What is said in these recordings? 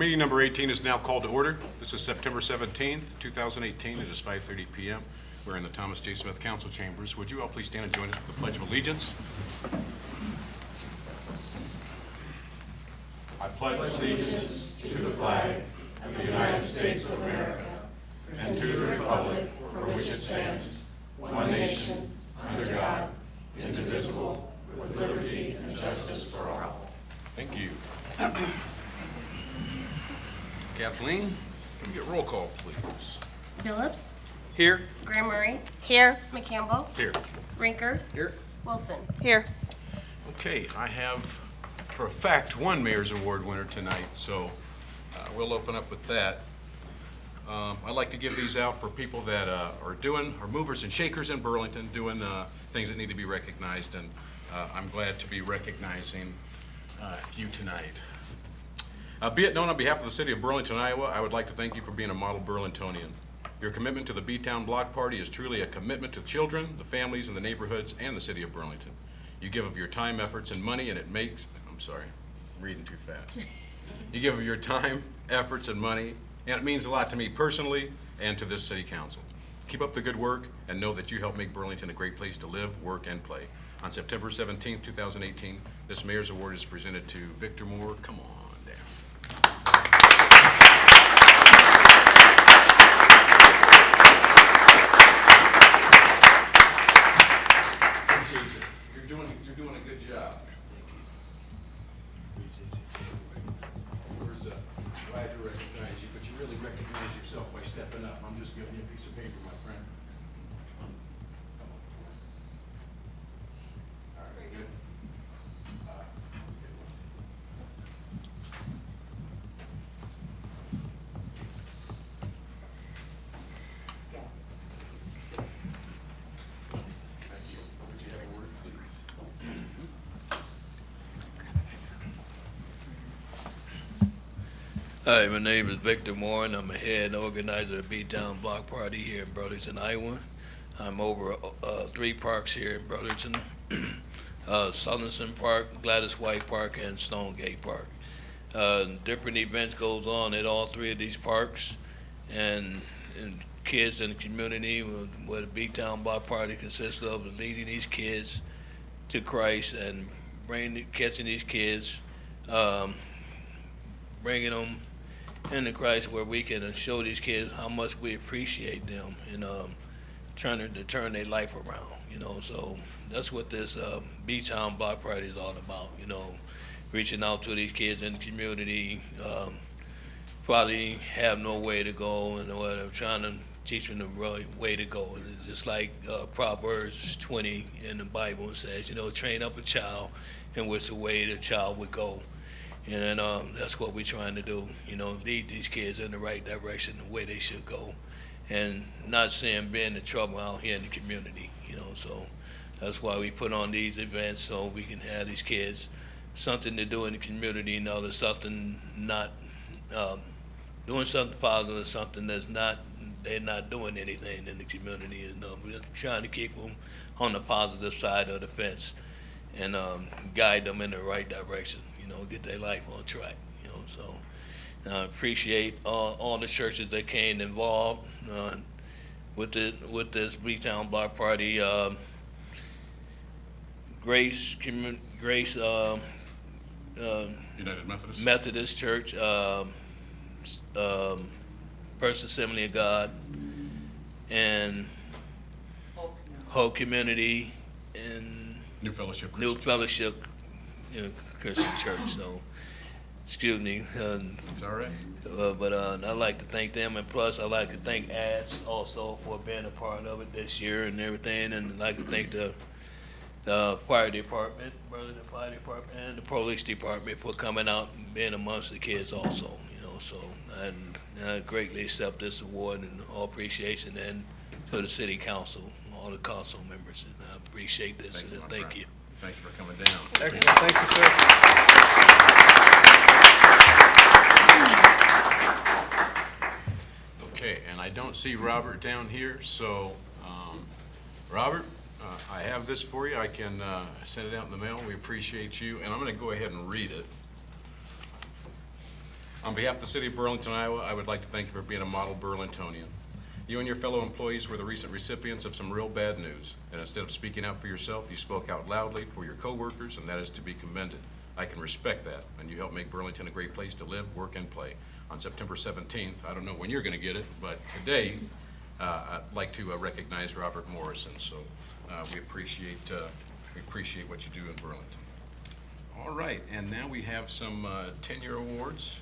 Meeting number 18 is now called to order. This is September 17th, 2018. It is 5:30 p.m. We're in the Thomas J. Smith Council Chambers. Would you all please stand and join us for the Pledge of Allegiance? I pledge allegiance to the flag of the United States of America and to the republic for which it stands, one nation, under God, indivisible, with liberty and justice for all. Thank you. Kathleen, can we get roll call, please? Phillips. Here. Graham Murray. Here. McCampbell. Here. Rinker. Here. Wilson. Here. Okay, I have, for a fact, one Mayor's Award winner tonight, so we'll open up with that. I'd like to give these out for people that are movers and shakers in Burlington, doing things that need to be recognized, and I'm glad to be recognizing you tonight. Be it known on behalf of the city of Burlington, Iowa, I would like to thank you for being a model Burlingtonian. Your commitment to the B-Town Block Party is truly a commitment to children, the families, and the neighborhoods, and the city of Burlington. You give of your time, efforts, and money, and it makes, I'm sorry, I'm reading too fast. You give of your time, efforts, and money, and it means a lot to me personally and to this city council. Keep up the good work, and know that you help make Burlington a great place to live, work, and play. On September 17, 2018, this Mayor's Award is presented to Victor Moore. Come on down. You're doing a good job. We're glad to recognize you, but you really recognize yourself by stepping up. I'm just giving you a piece of paper, my friend. All right, very good. Thank you. Would you have a word, please? Hi, my name is Victor Moore, and I'm a head organizer of B-Town Block Party here in Burlington, Iowa. I'm over 3 parks here in Burlington, Sutherland Park, Gladys White Park, and Stonegate Park. Different events goes on at all 3 of these parks, and kids in the community, what the B-Town Block Party consists of, is leading these kids to Christ and catching these kids, bringing them into Christ where we can show these kids how much we appreciate them and trying to turn their life around, so that's what this B-Town Block Party is all about, reaching out to these kids in the community, probably have no way to go, and whatever, trying to teach them the right way to go. And it's just like Proverbs 20 in the Bible says, train up a child in which the way the child would go. And that's what we're trying to do, lead these kids in the right direction, the way they should go, and not seeing being the trouble out here in the community, so that's why we put on these events, so we can have these kids something to do in the community, there's something not, doing something positive, something that's not, they're not doing anything in the community, and we're trying to keep them on the positive side of the fence and guide them in the right direction. Get their life on track, so I appreciate all the churches that came involved with this B-Town Block Party. Grace United Methodist Church, First Assembly of God, and Hope Community, and New Fellowship. Christian Church, so excuse me. It's all right. But I'd like to thank them, and plus I'd like to thank ADS also for being a part of it this year and everything, and I'd like to thank the fire department, Burlington Fire Department, and the police department for coming out and being amongst the kids also, so I greatly accept this award and all appreciation, and to the city council, all the council members, and I appreciate this, and thank you. Thank you for coming down. Excellent. Thank you, sir. Okay, and I don't see Robert down here, so Robert, I have this for you. I can send it out in the mail. We appreciate you, and I'm going to go ahead and read it. On behalf of the city of Burlington, Iowa, I would like to thank you for being a model Burlingtonian. You and your fellow employees were the recent recipients of some real bad news, and instead of speaking out for yourself, you spoke out loudly for your coworkers, and that is to be commended. I can respect that, and you helped make Burlington a great place to live, work, and play. On September 17th, I don't know when you're going to get it, but today, I'd like to recognize Robert Morrison. So we appreciate what you do in Burlington. All right, and now we have some tenure awards.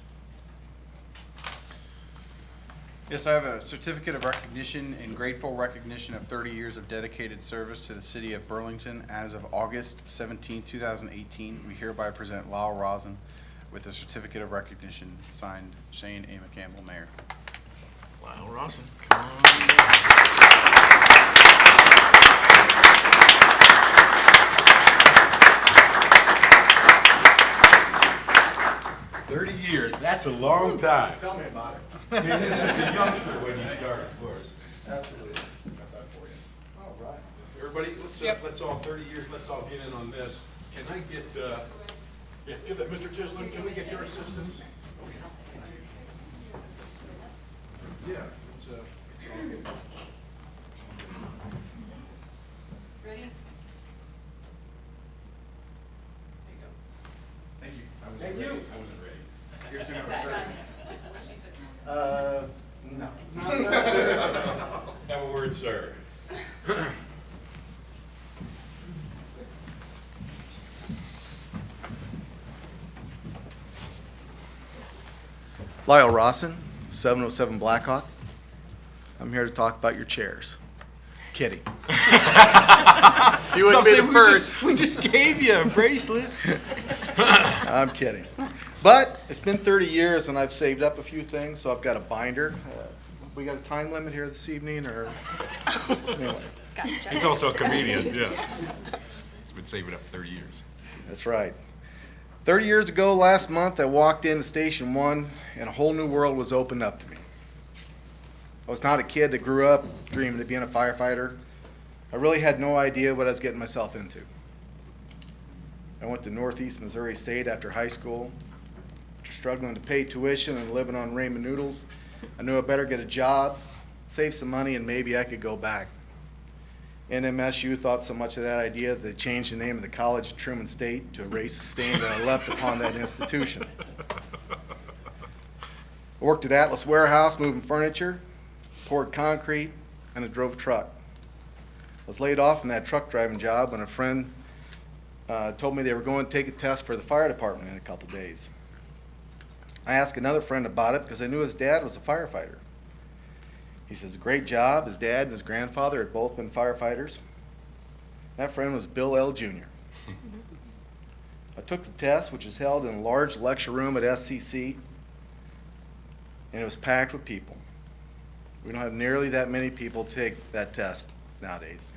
Yes, I have a certificate of recognition and grateful recognition of 30 years of dedicated service to the city of Burlington. As of August 17, 2018, we hereby present Lyle Rosin with a certificate of recognition signed Shane A. McCampbell, Mayor. Lyle Rosin, come on. 30 years, that's a long time. Tell me about it. I mean, this is a youngster when you started, of course. Absolutely. Got that for you. All right. Everybody, let's all, 30 years, let's all get in on this. Can I get, give that, Mr. Tisland, can we get your assistance? Yeah, it's all good. Ready? Thank you. Thank you. I wasn't ready. Here's to number 30. No. Have a word, sir. Lyle Rosin, 707 Blackhawk. I'm here to talk about your chairs. Kidding. You wouldn't be the first. We just gave you a bracelet. I'm kidding. But it's been 30 years and I've saved up a few things, so I've got a binder. We got a time limit here this evening, or anyway. He's also a comedian, yeah. He's been saving up 30 years. That's right. 30 years ago, last month, I walked into Station 1 and a whole new world was opened up to me. I was not a kid that grew up dreaming of being a firefighter. I really had no idea what I was getting myself into. I went to Northeast Missouri State after high school. After struggling to pay tuition and living on ramen noodles, I knew I better get a job, save some money, and maybe I could go back. NMSU thought so much of that idea that they changed the name of the college at Truman State to erase the stain that I left upon that institution. I worked at Atlas Warehouse moving furniture, poured concrete, and I drove a truck. I was laid off from that truck driving job when a friend told me they were going to take a test for the fire department in a couple days. I asked another friend about it because I knew his dad was a firefighter. He says, great job. His dad and his grandfather had both been firefighters. That friend was Bill L. Jr. I took the test, which was held in a large lecture room at SCC, and it was packed with people. We don't have nearly that many people take that test nowadays.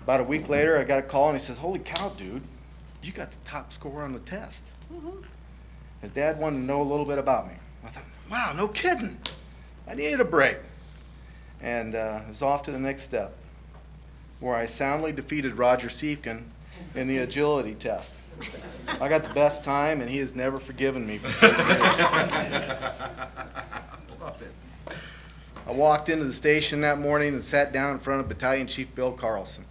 About a week later, I got a call, and he says, holy cow, dude, you got the top score on the test. His dad wanted to know a little bit about me. I thought, wow, no kidding. I needed a break. And was off to the next step, where I soundly defeated Roger Siefkin in the agility test. I got the best time, and he has never forgiven me for 30 years. I walked into the station that morning and sat down in front of Battalion Chief Bill Carlson.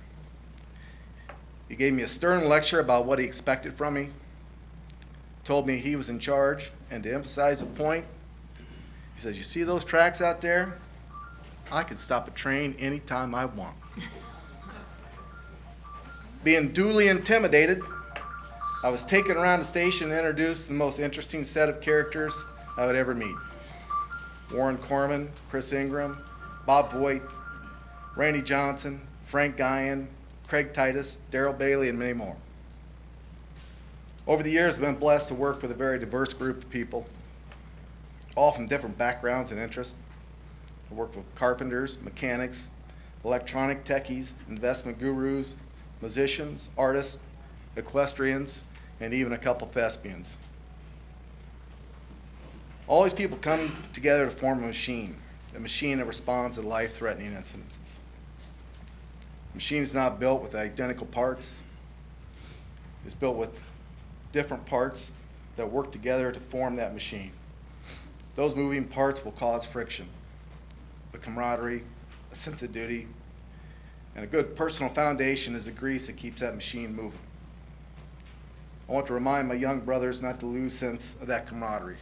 He gave me a stern lecture about what he expected from me, told me he was in charge, and to emphasize the point, he says, you see those tracks out there? I can stop a train anytime I want. Being duly intimidated, I was taken around the station and introduced to the most interesting set of characters I would ever meet. Warren Corman, Chris Ingram, Bob Voigt, Randy Johnson, Frank Guyan, Craig Titus, Darrell Bailey, and many more. Over the years, I've been blessed to work with a very diverse group of people, all from different backgrounds and interests. I worked with carpenters, mechanics, electronic techies, investment gurus, musicians, artists, equestrians, and even a couple thespians. All these people come together to form a machine that responds to life-threatening incidences. The machine is not built with identical parts. It's built with different parts that work together to form that machine. Those moving parts will cause friction, but camaraderie, a sense of duty, and a good personal foundation is the grease that keeps that machine moving. I want to remind my young brothers not to lose sense of that camaraderie.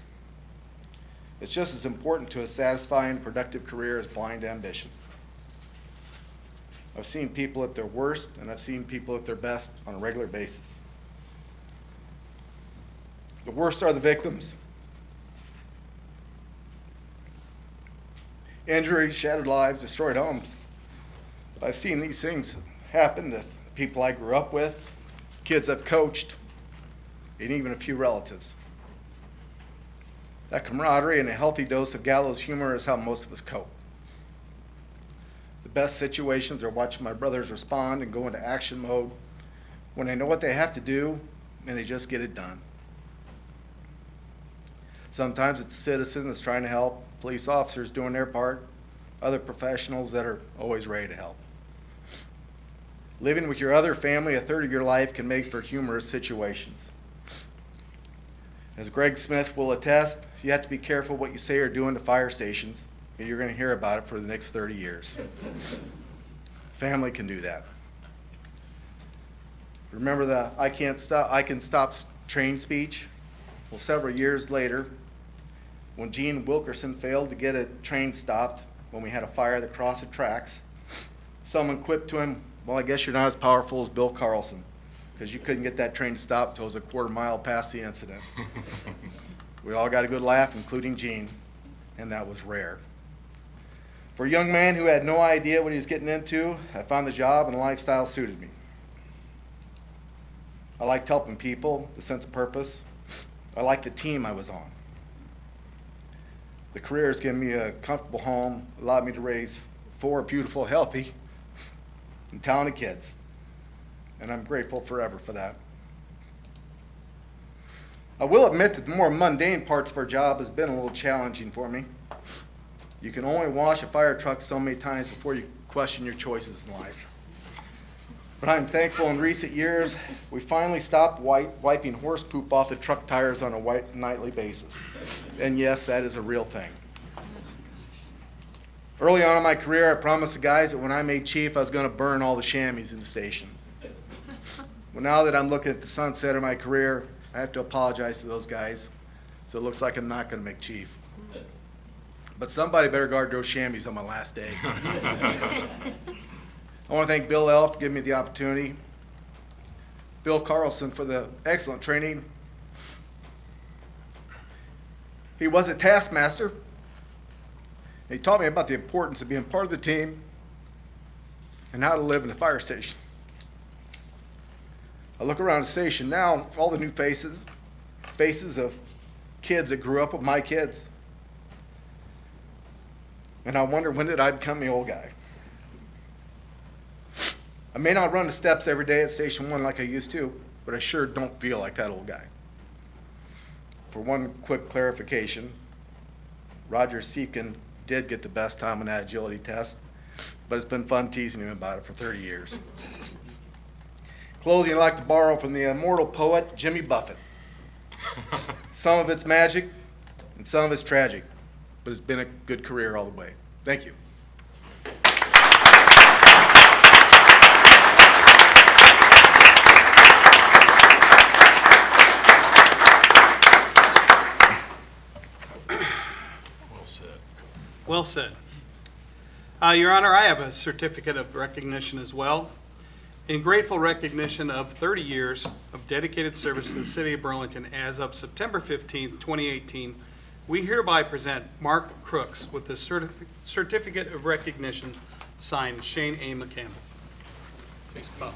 It's just as important to a satisfying, productive career as blind ambition. I've seen people at their worst, and I've seen people at their best on a regular basis. The worst are the victims. Injuries, shattered lives, destroyed homes. I've seen these things happen to people I grew up with, kids I've coached, and even a few relatives. That camaraderie and a healthy dose of gallows humor is how most of us cope. The best situations are watching my brothers respond and go into action mode when they know what they have to do and they just get it done. Sometimes it's a citizen that's trying to help, police officers doing their part, other professionals that are always ready to help. Living with your other family a third of your life can make for humorous situations. As Greg Smith will attest, you have to be careful what you say or do in the fire stations, and you're going to hear about it for the next 30 years. Family can do that. Remember the I can stop train speech? Well, several years later, when Gene Wilkerson failed to get a train stopped when we had a fire that crossed the tracks, someone quipped to him, "Well, I guess you're not as powerful as Bill Carlson, because you couldn't get that train to stop until it was a quarter mile past the incident." We all got a good laugh, including Gene, and that was rare. For a young man who had no idea what he was getting into, I found the job and the lifestyle suited me. I liked helping people, the sense of purpose. I liked the team I was on. The career has given me a comfortable home, allowed me to raise 4 beautiful, healthy, and talented kids. And I'm grateful forever for that. I will admit that the more mundane parts of our job has been a little challenging for me. You can only wash a fire truck so many times before you question your choices in life. But I'm thankful in recent years we finally stopped wiping horse poop off the truck tires on a nightly basis. And yes, that is a real thing. Early on in my career, I promised the guys that when I made chief, I was going to burn all the chamois in the station. Well, now that I'm looking at the sunset of my career, I have to apologize to those guys. So it looks like I'm not going to make chief. But somebody better guard those chamois on my last day. I want to thank Bill L. for giving me the opportunity, Bill Carlson for the excellent training. He was a taskmaster. He taught me about the importance of being part of the team and how to live in the fire station. I look around the station now, all the new faces of kids that grew up with my kids. And I wonder, when did I become the old guy? I may not run the steps every day at Station 1 like I used to, but I sure don't feel like that old guy. For one quick clarification, Roger Siefkin did get the best time on that agility test, but it's been fun teasing him about it for 30 years. Closing, I'd like to borrow from the immortal poet Jimmy Buffett. Some of it's magic and some of it's tragic, but it's been a good career all the way. Thank you. Well said. Your Honor, I have a certificate of recognition as well. In grateful recognition of 30 years of dedicated service to the City of Burlington as of September 15th, 2018, we hereby present Mark Crooks with the certificate of recognition signed Shane A. McCampbell. Please come up.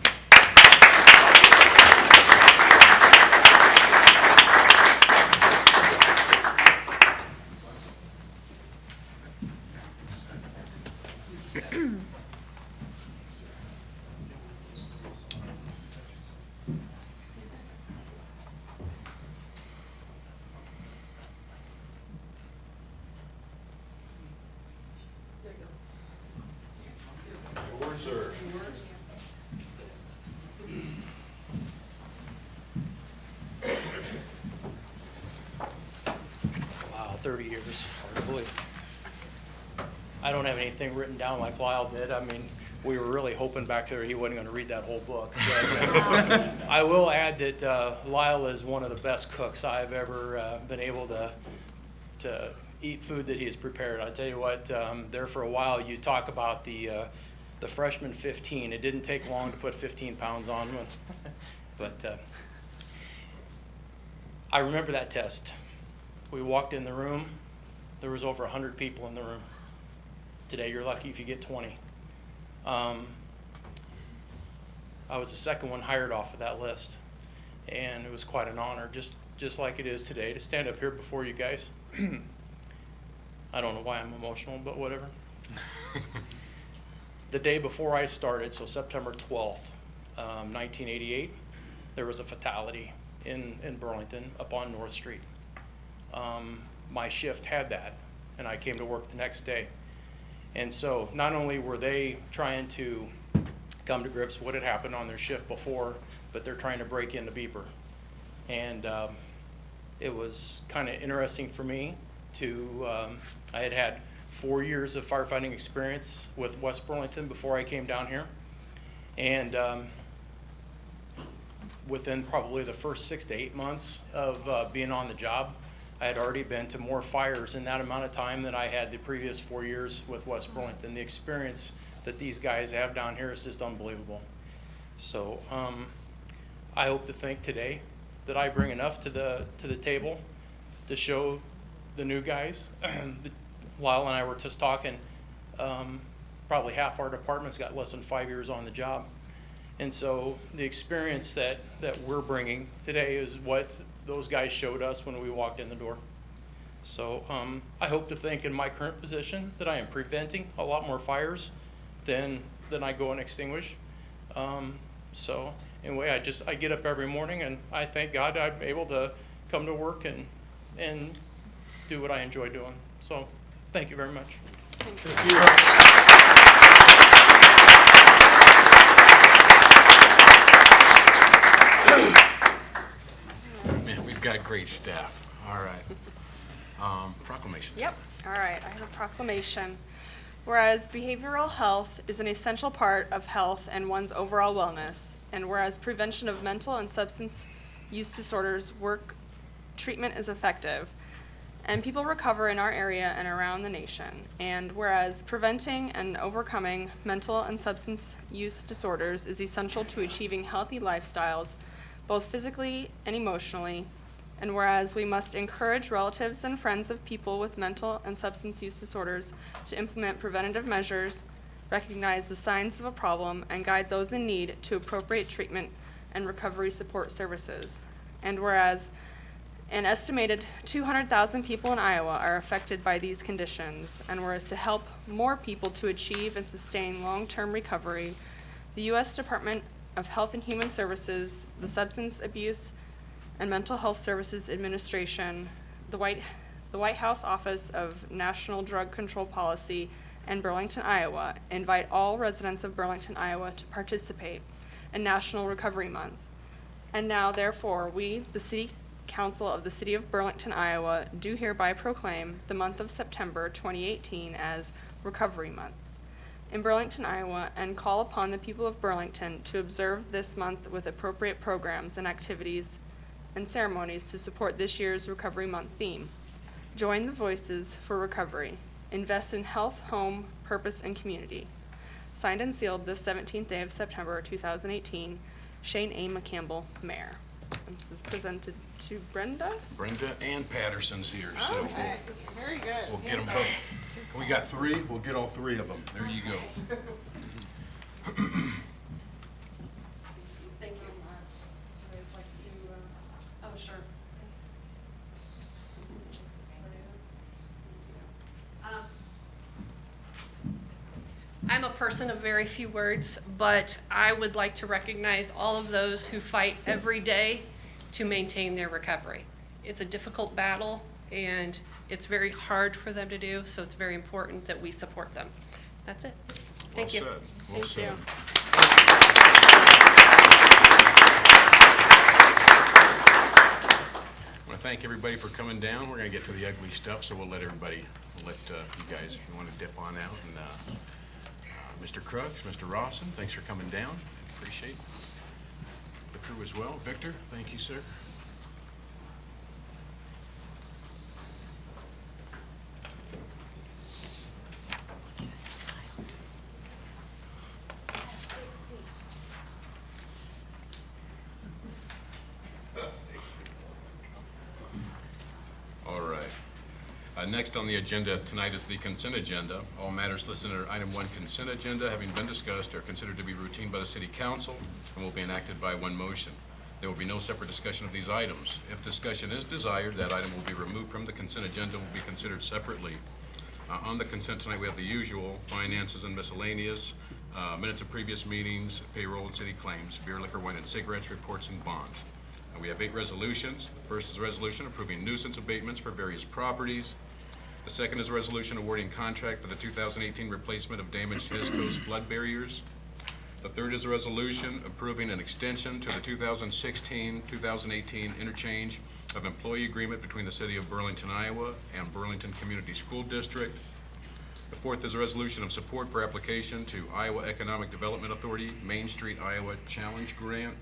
Yours, sir. 30 years, hard to believe. I don't have anything written down like Lyle did. I mean, we were really hoping back there he wasn't going to read that whole book. But, I will add that Lyle is one of the best cooks I've ever been able to eat food that he has prepared. I tell you what, there for a while you talk about the freshman 15. It didn't take long to put 15 pounds on, but I remember that test. We walked in the room. There was over 100 people in the room. Today, you're lucky if you get 20. I was the second one hired off of that list, and it was quite an honor, just like it is today, to stand up here before you guys. I don't know why I'm emotional, but whatever. The day before I started, so September 12th, 1988, there was a fatality in Burlington up on North Street. My shift had that, and I came to work the next day. And so not only were they trying to come to grips with what had happened on their shift before, but they're trying to break into Beeper. And it was kind of interesting for me to, I had had 4 years of firefighting experience with West Burlington before I came down here. And within probably the first 6 to 8 months of being on the job, I had already been to more fires in that amount of time than I had the previous 4 years with West Burlington. The experience that these guys have down here is just unbelievable. So I hope to think today that I bring enough to the table to show the new guys. Lyle and I were just talking, probably half our department's got less than 5 years on the job. And so the experience that we're bringing today is what those guys showed us when we walked in the door. So I hope to think in my current position that I am preventing a lot more fires than I go and extinguish. So anyway, I get up every morning and I thank God I'm able to come to work and do what I enjoy doing. So thank you very much. Thank you. Man, we've got great staff. All right. Proclamation. Yep. All right. I have a proclamation. Whereas behavioral health is an essential part of health and one's overall wellness, and whereas prevention of mental and substance use disorders work treatment is effective, and people recover in our area and around the nation, and whereas preventing and overcoming mental and substance use disorders is essential to achieving healthy lifestyles, both physically and emotionally, and whereas we must encourage relatives and friends of people with mental and substance use disorders to implement preventative measures, recognize the signs of a problem, and guide those in need to appropriate treatment and recovery support services. And whereas an estimated 200,000 people in Iowa are affected by these conditions, and whereas to help more people to achieve and sustain long-term recovery, the U.S. Department of Health and Human Services, the Substance Abuse and Mental Health Services Administration, the White House Office of National Drug Control Policy, and Burlington, Iowa, invite all residents of Burlington, Iowa to participate in National Recovery Month. And now, therefore, we, the City Council of the City of Burlington, Iowa, do hereby proclaim the month of September 2018 as Recovery Month in Burlington, Iowa, and call upon the people of Burlington to observe this month with appropriate programs and activities and ceremonies to support this year's Recovery Month theme. Join the Voices for Recovery. Invest in health, home, purpose, and community. Signed and sealed this 17th day of September 2018, Shane A. McCampbell, Mayor. And this is presented to Brenda. Brenda and Patterson's here, so Okay, very good. we'll get them both. We got three, we'll get all three of them. There you go. Thank you. I'd like to, oh, sure. I'm a person of very few words, but I would like to recognize all of those who fight every day to maintain their recovery. It's a difficult battle, and it's very hard for them to do, so it's very important that we support them. That's it. Thank you. Well said. Well Thank said. you. I want to thank everybody for coming down. We're gonna get to the ugly stuff, so we'll let you guys, if you wanna dip on out. And Mr. Crooks, Mr. Rawson, thanks for coming down. Appreciate the crew as well. Victor, thank you, sir. All right. Next on the agenda tonight is the consent agenda. All matters listed under item 1 consent agenda, having been discussed, are considered to be routine by the city council and will be enacted by one motion. There will be no separate discussion of these items. If discussion is desired, that item will be removed from the consent agenda and will be considered separately. On the consent tonight, we have the usual, finances and miscellaneous, minutes of previous meetings, payroll and city claims, beer, liquor, wine, and cigarettes, reports, and bonds. We have 8 resolutions. The first is a resolution approving nuisance abatements for various properties. The second is a resolution awarding contract for the 2018 replacement of damaged HESCO's flood barriers. The third is a resolution approving an extension to the 2016-2018 interchange of employee agreement between the City of Burlington, Iowa and Burlington Community School District. The fourth is a resolution of support for application to Iowa Economic Development Authority Main Street, Iowa Challenge Grant.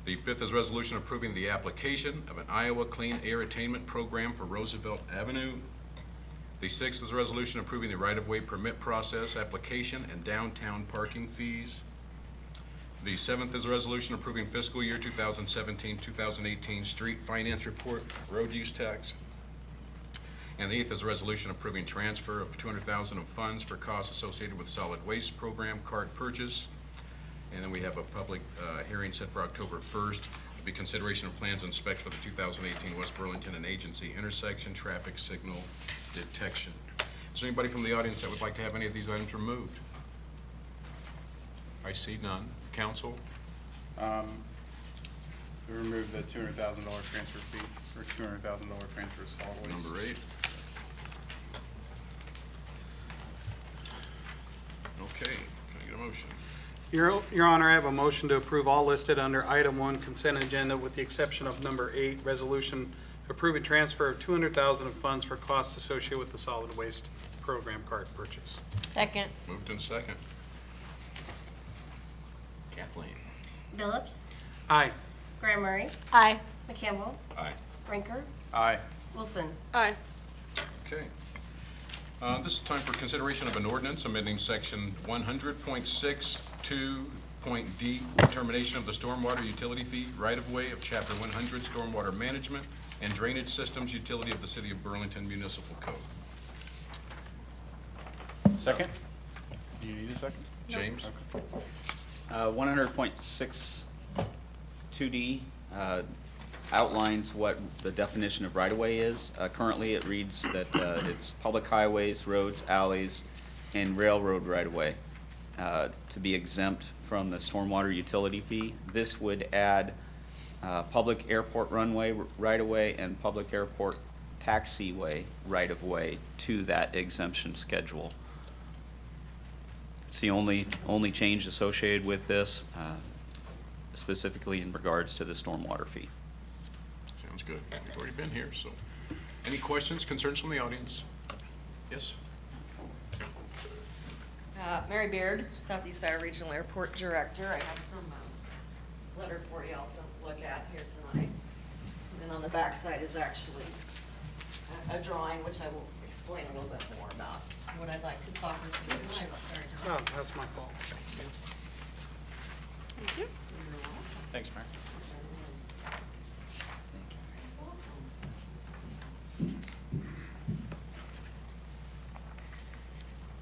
The fifth is a resolution approving the application of an Iowa Clean Air Attainment Program for Roosevelt Avenue. The sixth is a resolution approving the right-of-way permit process, application, and downtown parking fees. The seventh is a resolution approving fiscal year 2017-2018 street finance report, road use tax. And the eighth is a resolution approving transfer of $200,000 of funds for costs associated with solid waste program cart purchase. And then we have a public hearing set for October 1st. It'll be consideration of plans and specs for the 2018 West Burlington and Agency intersection traffic signal detection. Is there anybody from the audience that would like to have any of these items removed? I see none. Council? We removed the $200,000 transfer fee, or $200,000 transfer of solid waste. Number 8. Okay, can I get a motion? Your Honor, I have a motion to approve all listed under item 1 consent agenda with the exception of number 8, resolution approving transfer of $200,000 of funds for costs associated with the solid waste program cart purchase. Second. Moved in second. Kathleen? Phillips. Aye. Graham Murray. Aye. McCampbell. Aye. Rinker. Aye. Wilson. Aye. Okay. This is time for consideration of an ordinance amending section 100.62.d, determination of the stormwater utility fee right-of-way of chapter 100 stormwater management and drainage systems utility of the city of Burlington Municipal Code. Second? Do you need a second? James? 100.62D outlines what the definition of right-of-way is. Currently, it reads that it's public highways, roads, alleys, and railroad right-of-way to be exempt from the stormwater utility fee. This would add public airport runway right-of-way and public airport taxiway right-of-way to that exemption schedule. It's the only change associated with this, specifically in regards to the stormwater fee. Sounds good. We've already been here, so. Any questions, concerns from the audience? Yes? Mary Beard, Southeast Iowa Regional Airport Director. I have some letter for you all to look at here tonight. And then on the back side is actually a drawing, which I will explain a little bit more about what I'd like to talk with you tonight. Sorry, John. Oh, that's my fault. Thank you. Thanks, Mayor.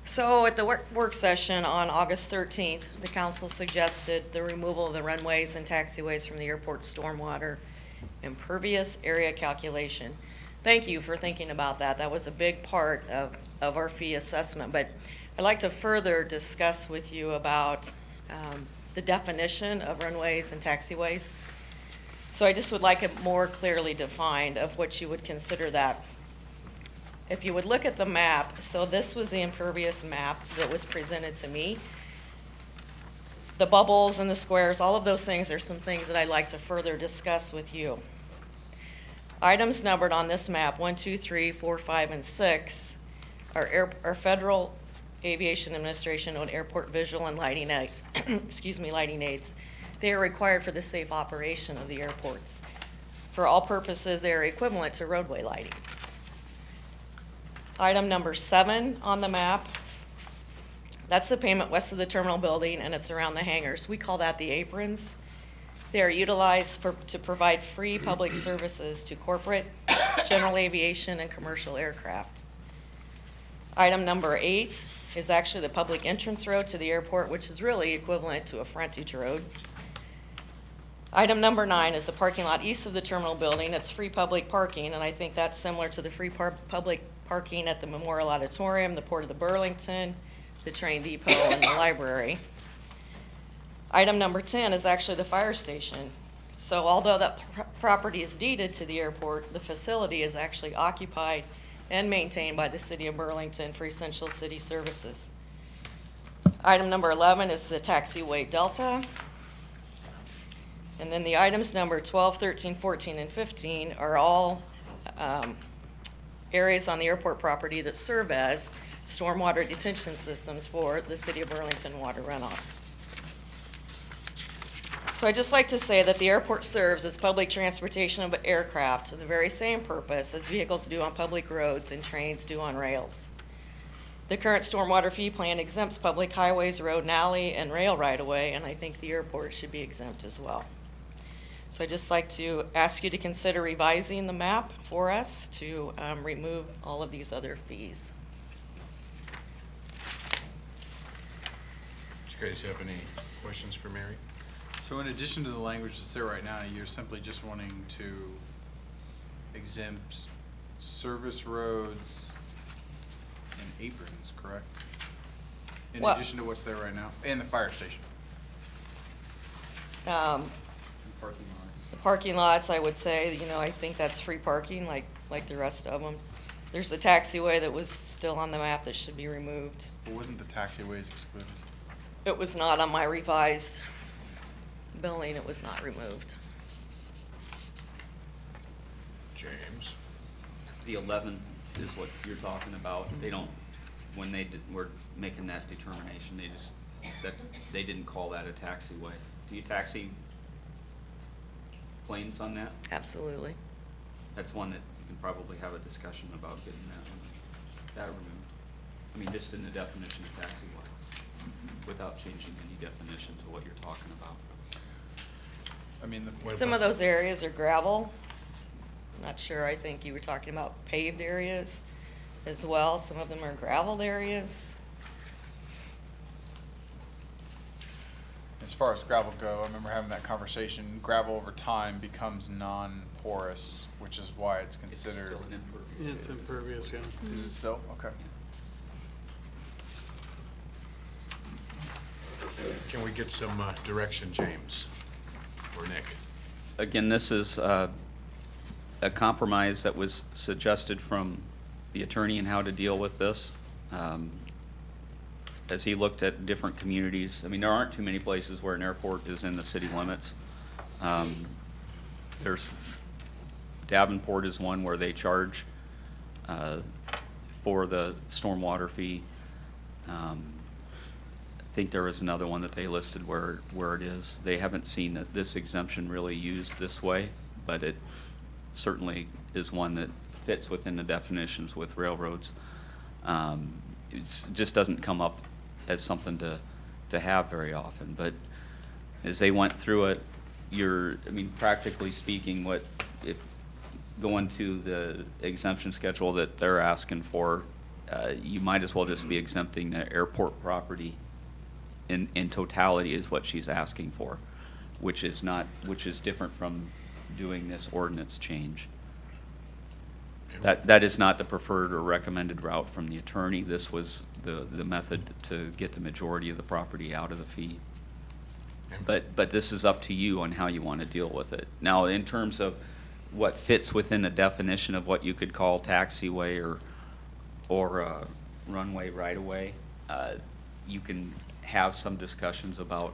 So at the work session on August 13th, the council suggested the removal of the runways and taxiways from the airport stormwater impervious area calculation. Thank you for thinking about that. That was a big part of our fee assessment. But I'd like to further discuss with you about the definition of runways and taxiways. So I just would like it more clearly defined of what you would consider that. If you would look at the map, so this was the impervious map that was presented to me. The bubbles and the squares, all of those things are some things that I'd like to further discuss with you. Items numbered on this map, 1, 2, 3, 4, 5, and 6, are Federal Aviation Administration on airport visual and lighting lighting aids. They are required for the safe operation of the airports. For all purposes, they are equivalent to roadway lighting. Item number 7 on the map, that's the payment west of the terminal building, and it's around the hangars. We call that the aprons. They are utilized to provide free public services to corporate, general aviation, and commercial aircraft. Item number 8 is actually the public entrance road to the airport, which is really equivalent to a frontage road. Item number 9 is the parking lot east of the terminal building. It's free public parking, and I think that's similar to the free public parking at the Memorial Auditorium, the Port of the Burlington, the train depot, and the library. Item number 10 is actually the fire station. So although that property is deeded to the airport, the facility is actually occupied and maintained by the city of Burlington for essential city services. Item number 11 is the taxiway delta. And then the items number 12, 13, 14, and 15 are all areas on the airport property that serve as stormwater detention systems for the city of Burlington water runoff. So I'd just like to say that the airport serves as public transportation of aircraft to the very same purpose as vehicles do on public roads and trains do on rails. The current stormwater fee plan exempts public highways, road and alley, and rail right-of-way, and I think the airport should be exempt as well. So I'd just like to ask you to consider revising the map for us to remove all of these other fees. Do you guys have any questions for Mary? So in addition to the language that's there right now, you're simply just wanting to exempt service roads and aprons, correct? In Well- addition to what's there right now, and the fire station. And parking lots. The parking lots, I would say, I think that's free parking like the rest of them. There's the taxiway that was still on the map that should be removed. But wasn't the taxiways excluded? It was not on my revised billing, it was not removed. James? The 11 is what you're talking about. They don't, when were making that determination, they didn't call that a taxiway. Do you taxi planes on that? Absolutely. That's one that you can probably have a discussion about getting that removed. I mean, just in the definition of taxiway, without changing any definition to what you're talking about. I mean, Some of those areas are gravel. Not sure, I think you were talking about paved areas as well. Some of them are graveled areas. as far as gravel go, I remember having that conversation. Gravel over time becomes non-porous, which is why it's considered. It's still an impervious. It's impervious, yeah. Is it still? Okay. Can we get some direction, James or Nick? Again, this is a compromise that was suggested from the attorney in how to deal with this. As he looked at different communities, I mean, there aren't too many places where an airport is in the city limits. There's, Davenport is one where they charge for the stormwater fee. I think there was another one that they listed where it is. They haven't seen that this exemption really used this way, but it certainly is one that fits within the definitions with railroads. It just doesn't come up as something to have very often, but as they went through it, I mean, practically speaking, if going to the exemption schedule that they're asking for, you might as well just be exempting the airport property in totality is what she's asking for, which is different from doing this ordinance change. That is not the preferred or recommended route from the attorney. This was the method to get the majority of the property out of the fee. But this is up to you on how you want to deal with it. Now, in terms of what fits within the definition of what you could call taxiway or runway right-of-way, you can have some discussions about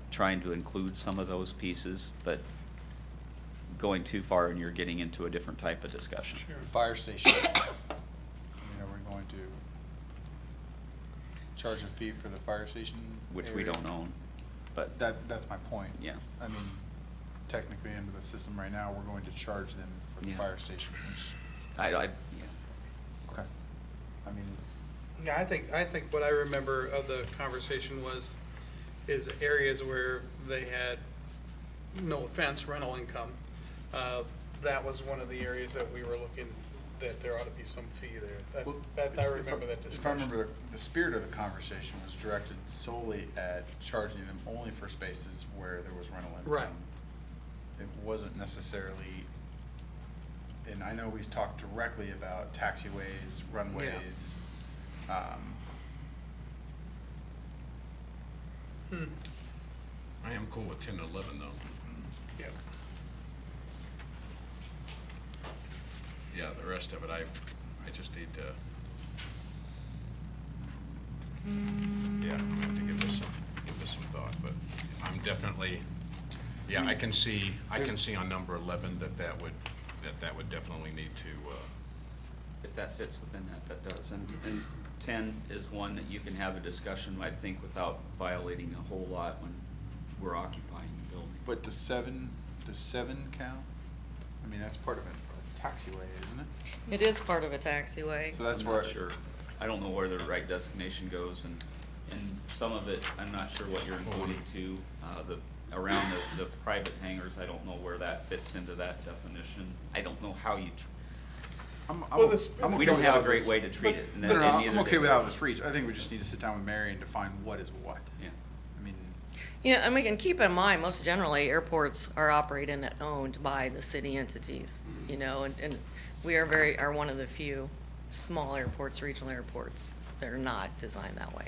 trying to include some of those pieces, but going too far and you're getting into a different type of discussion. Fire station. I mean, are we going to charge a fee for the fire station? Which we area? don't own, but That's my point. yeah. I mean, technically under the system right now, we're going to charge them for the Yeah. fire station, which, Yeah. okay. I mean, it's, Yeah, I think what I remember of the conversation is areas where they had, no offense, rental income. That was one of the areas that we were looking, that there ought to be some fee there. I remember that if I discussion. remember, the spirit of the conversation was directed solely at charging them only for spaces where there was rental income. Right. It wasn't necessarily, and I know we talked directly about taxiways, runways. I am cool with 10 to 11 though. Yeah. Yeah, the rest of it, I just need to, yeah, I'm gonna have to give this some thought, but I'm definitely, yeah, I can see on number 11 that would definitely need to, If that fits within that does. And 10 is one that you can have a discussion, I think, without violating a whole lot when we're occupying the building. But does seven count? I mean, that's part of a taxiway, isn't it? It is part of a taxiway. So that's I'm where. not sure. I don't know where the right designation goes, and some of it, I'm not sure what you're including to, around the private hangars, I don't know where that fits into that definition. I don't know how you, I'm Well, okay we don't with have a how great this- way to treat it. and No, no, and neither I'm okay do with they. how this reads. I think we just need to sit down with Mary and define what is what. Yeah. I mean, Yeah, and we can keep in mind, most generally, airports are operated and owned by the city entities, you know, and we are one of the few small airports, regional airports, that are not designed that way.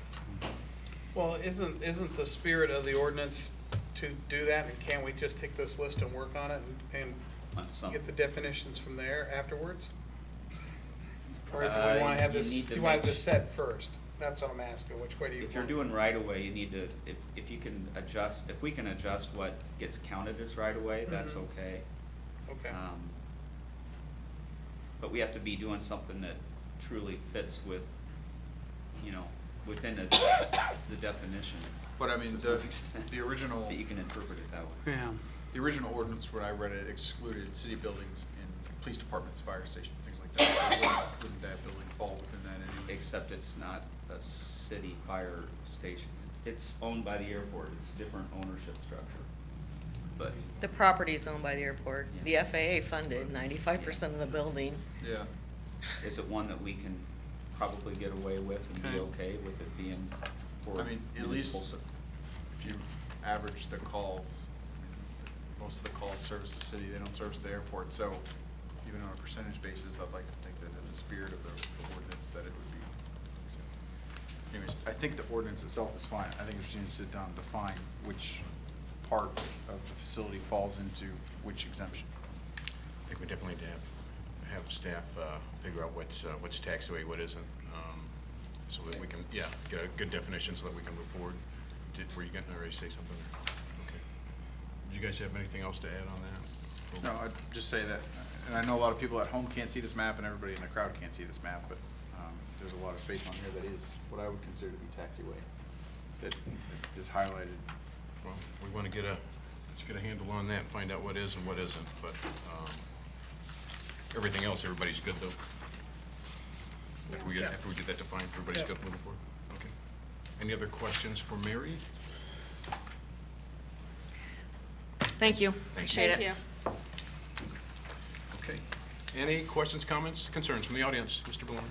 Well, isn't the spirit of the ordinance to do that, and can't we just take this list and work on it and On some. get the definitions from there afterwards? Or do we Uh, wanna have you this, need to you want make- this set first? That's what I'm asking, which way do you If you're want? doing right of way, you need to, if you can adjust, if we can adjust what gets counted as right of way, that's Mhm. okay. Okay, But we have to be doing something that truly fits with, within the definition. but I mean, To some extent. the original, That you can interpret it that way. yeah. the original ordinance, when I read it, excluded city buildings and police departments, fire stations, things like that. So wouldn't that building fall within that anyway? Except it's not a city fire station. It's owned by the airport. It's different ownership structure. But, The property is owned by the airport. The Yeah. FAA funded 95% of the building. Yeah. is it one that we can probably get away with and be okay with it being for I mean, at municipal least if you average the calls, most of the calls service the city, they don't service the airport, so even on a percentage basis, I'd like to think that in the spirit of the ordinance, that it would be. Anyways, I think the ordinance itself is fine. I think we just need to sit down and define which part of the facility falls into which exemption. I think we definitely need to have staff figure out what's taxiway, what isn't, so that we can, yeah, get a good definition so that we can move forward. Were you getting ready to say something? Okay. Did you guys have anything else to add on that? No, I'd just say that, and I know a lot of people at home can't see this map, and everybody in the crowd can't see this map, but there's a lot of space on here that is what I would consider to be taxiway, that is highlighted. Well, we want to let's get a handle on that and find out what is and what isn't, but everything else, everybody's good though? After we get that defined, everybody's good moving forward? Okay. Any other questions for Mary? Thank you, appreciate it. Thank you. Okay. Any questions, comments, concerns from the audience? Mr. Ballone?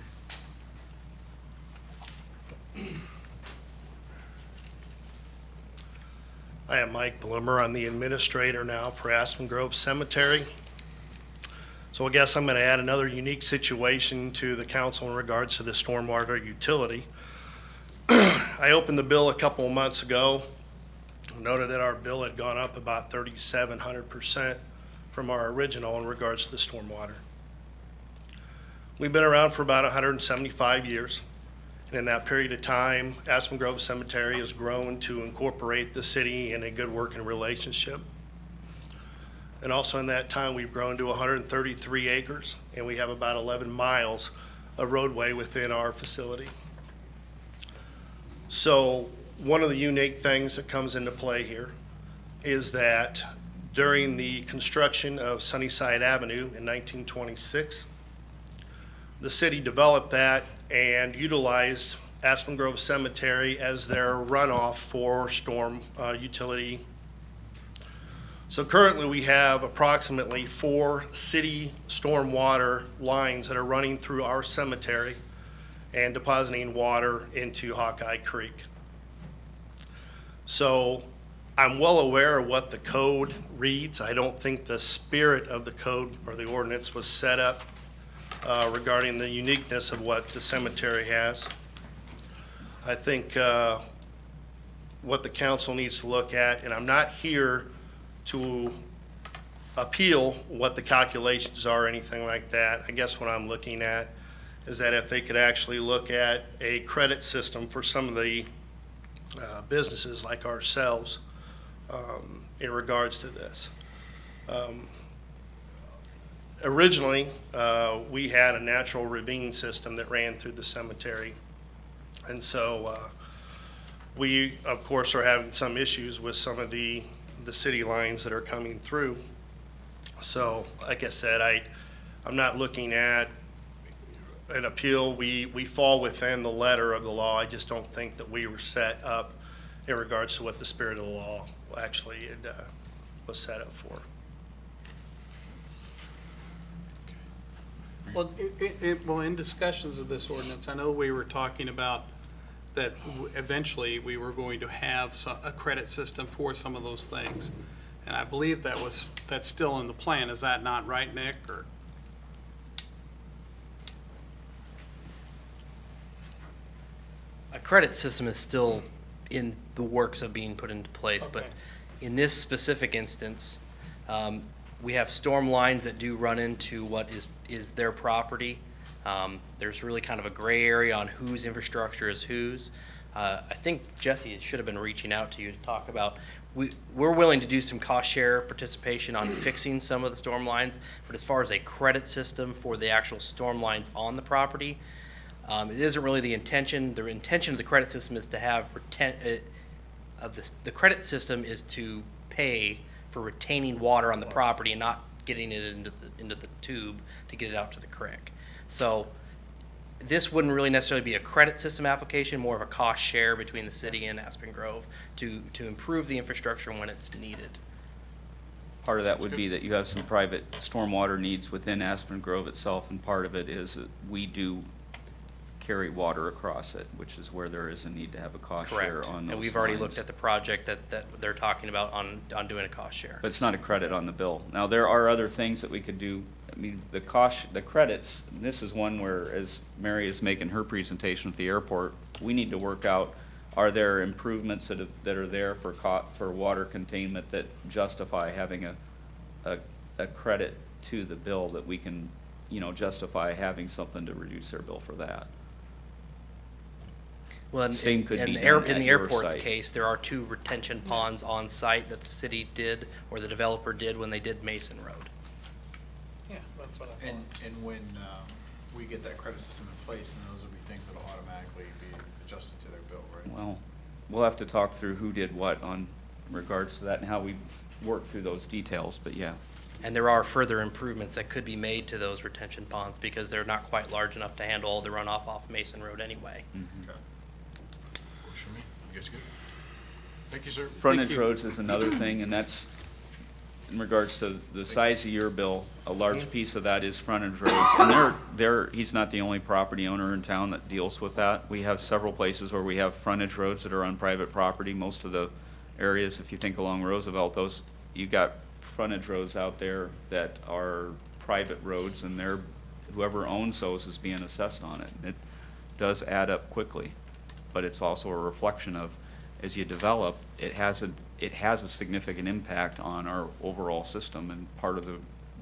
I am Mike Bloomer. I'm the administrator now for Aspen Grove Cemetery. So I guess I'm going to add another unique situation to the council in regards to the stormwater utility. I opened the bill a couple of months ago, noted that our bill had gone up about 3,700% from our original in regards to the stormwater. We've been around for about 175 years. And in that period of time, Aspen Grove Cemetery has grown to incorporate the city in a good working relationship. And also in that time, we've grown to 133 acres, and we have about 11 miles of roadway within our facility. So one of the unique things that comes into play here is that during the construction of Sunnyside Avenue in 1926, the city developed that and utilized Aspen Grove Cemetery as their runoff for storm utility. So currently, we have approximately 4 city stormwater lines that are running through our cemetery and depositing water into Hawkeye Creek. So I'm well aware of what the code reads. I don't think the spirit of the code or the ordinance was set up regarding the uniqueness of what the cemetery has. I think what the council needs to look at, and I'm not here to appeal what the calculations are or anything like that. I guess what I'm looking at is that if they could actually look at a credit system for some of the businesses like ourselves in regards to this. Originally, we had a natural ravine system that ran through the cemetery. And so we, of course, are having some issues with some of the city lines that are coming through. So, like I said, I'm not looking at an appeal. We fall within the letter of the law. I just don't think that we were set up in regards to what the spirit of the law actually was set up for. Well, well, in discussions of this ordinance, I know we were talking about that eventually we were going to have a credit system for some of those things. And I believe that's still in the plan. Is that not right, Nick? Or a credit system is still in the works of being put into place, but in this specific instance, we have storm lines that do run into what is their property. There's really kind of a gray area on whose infrastructure is whose. I think Jesse should have been reaching out to you to talk about, we're willing to do some cost share participation on fixing some of the storm lines, but as far as a credit system for the actual storm lines on the property, it isn't really the intention. The intention of the credit system is to have the credit system is to pay for retaining water on the property and not getting it into the tube to get it out to the creek. So this wouldn't really necessarily be a credit system application, more of a cost share between the city and Aspen Grove to improve the infrastructure when it's needed. Part of that would be that you have some private stormwater needs within Aspen Grove itself, and part of it is that we do carry water across it, which is where there is a need to have a cost share Correct. on those And we've already lines. looked at the project that they're talking about on doing a cost share. But it's not a credit on the bill. Now, there are other things that we could do. I mean, the credits, and this is one where, as Mary is making her presentation at the airport, we need to work out, are there improvements that are there for water containment that justify having a credit to the bill that we can, justify having something to reduce their bill for that. Well, Same could be in done the at your airport's site. case, there are 2 retention ponds on site that the city did, or the developer did when they did Mason Road. yeah, that's what I thought. And when we get that credit system in place, then those will be things that'll automatically be adjusted to their bill, right? Well, we'll have to talk through who did what on regards to that and how we work through those details, but yeah. And there are further improvements that could be made to those retention ponds because they're not quite large enough to handle all the runoff off Mason Road anyway. Okay. Works for me. You guys good? Thank you, sir. Frontage roads is another thing, and that's in regards to the size of your bill. A large piece of that is frontage roads, and he's not the only property owner in town that deals with that. We have several places where we have frontage roads that are on private property. Most of the areas, if you think along Roosevelt, you got frontage roads out there that are private roads, and whoever owns those is being assessed on it. It does add up quickly, but it's also a reflection of, as you develop, it has a significant impact on our overall system, and part of the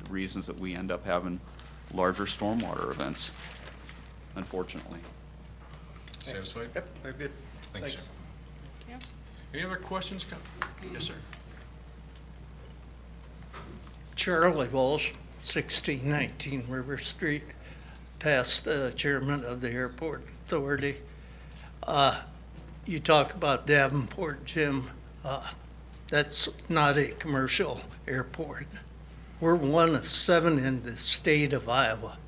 reasons that we end up having larger stormwater events, unfortunately. Satisfied? Yep, they're good. Thanks, sir. Any other questions? Yes, sir. Charlie Walsh, 1619 River Street, past chairman of the Airport Authority. You talk about Davenport, Jim. That's not a commercial airport. We're one of 7 in the state of Iowa.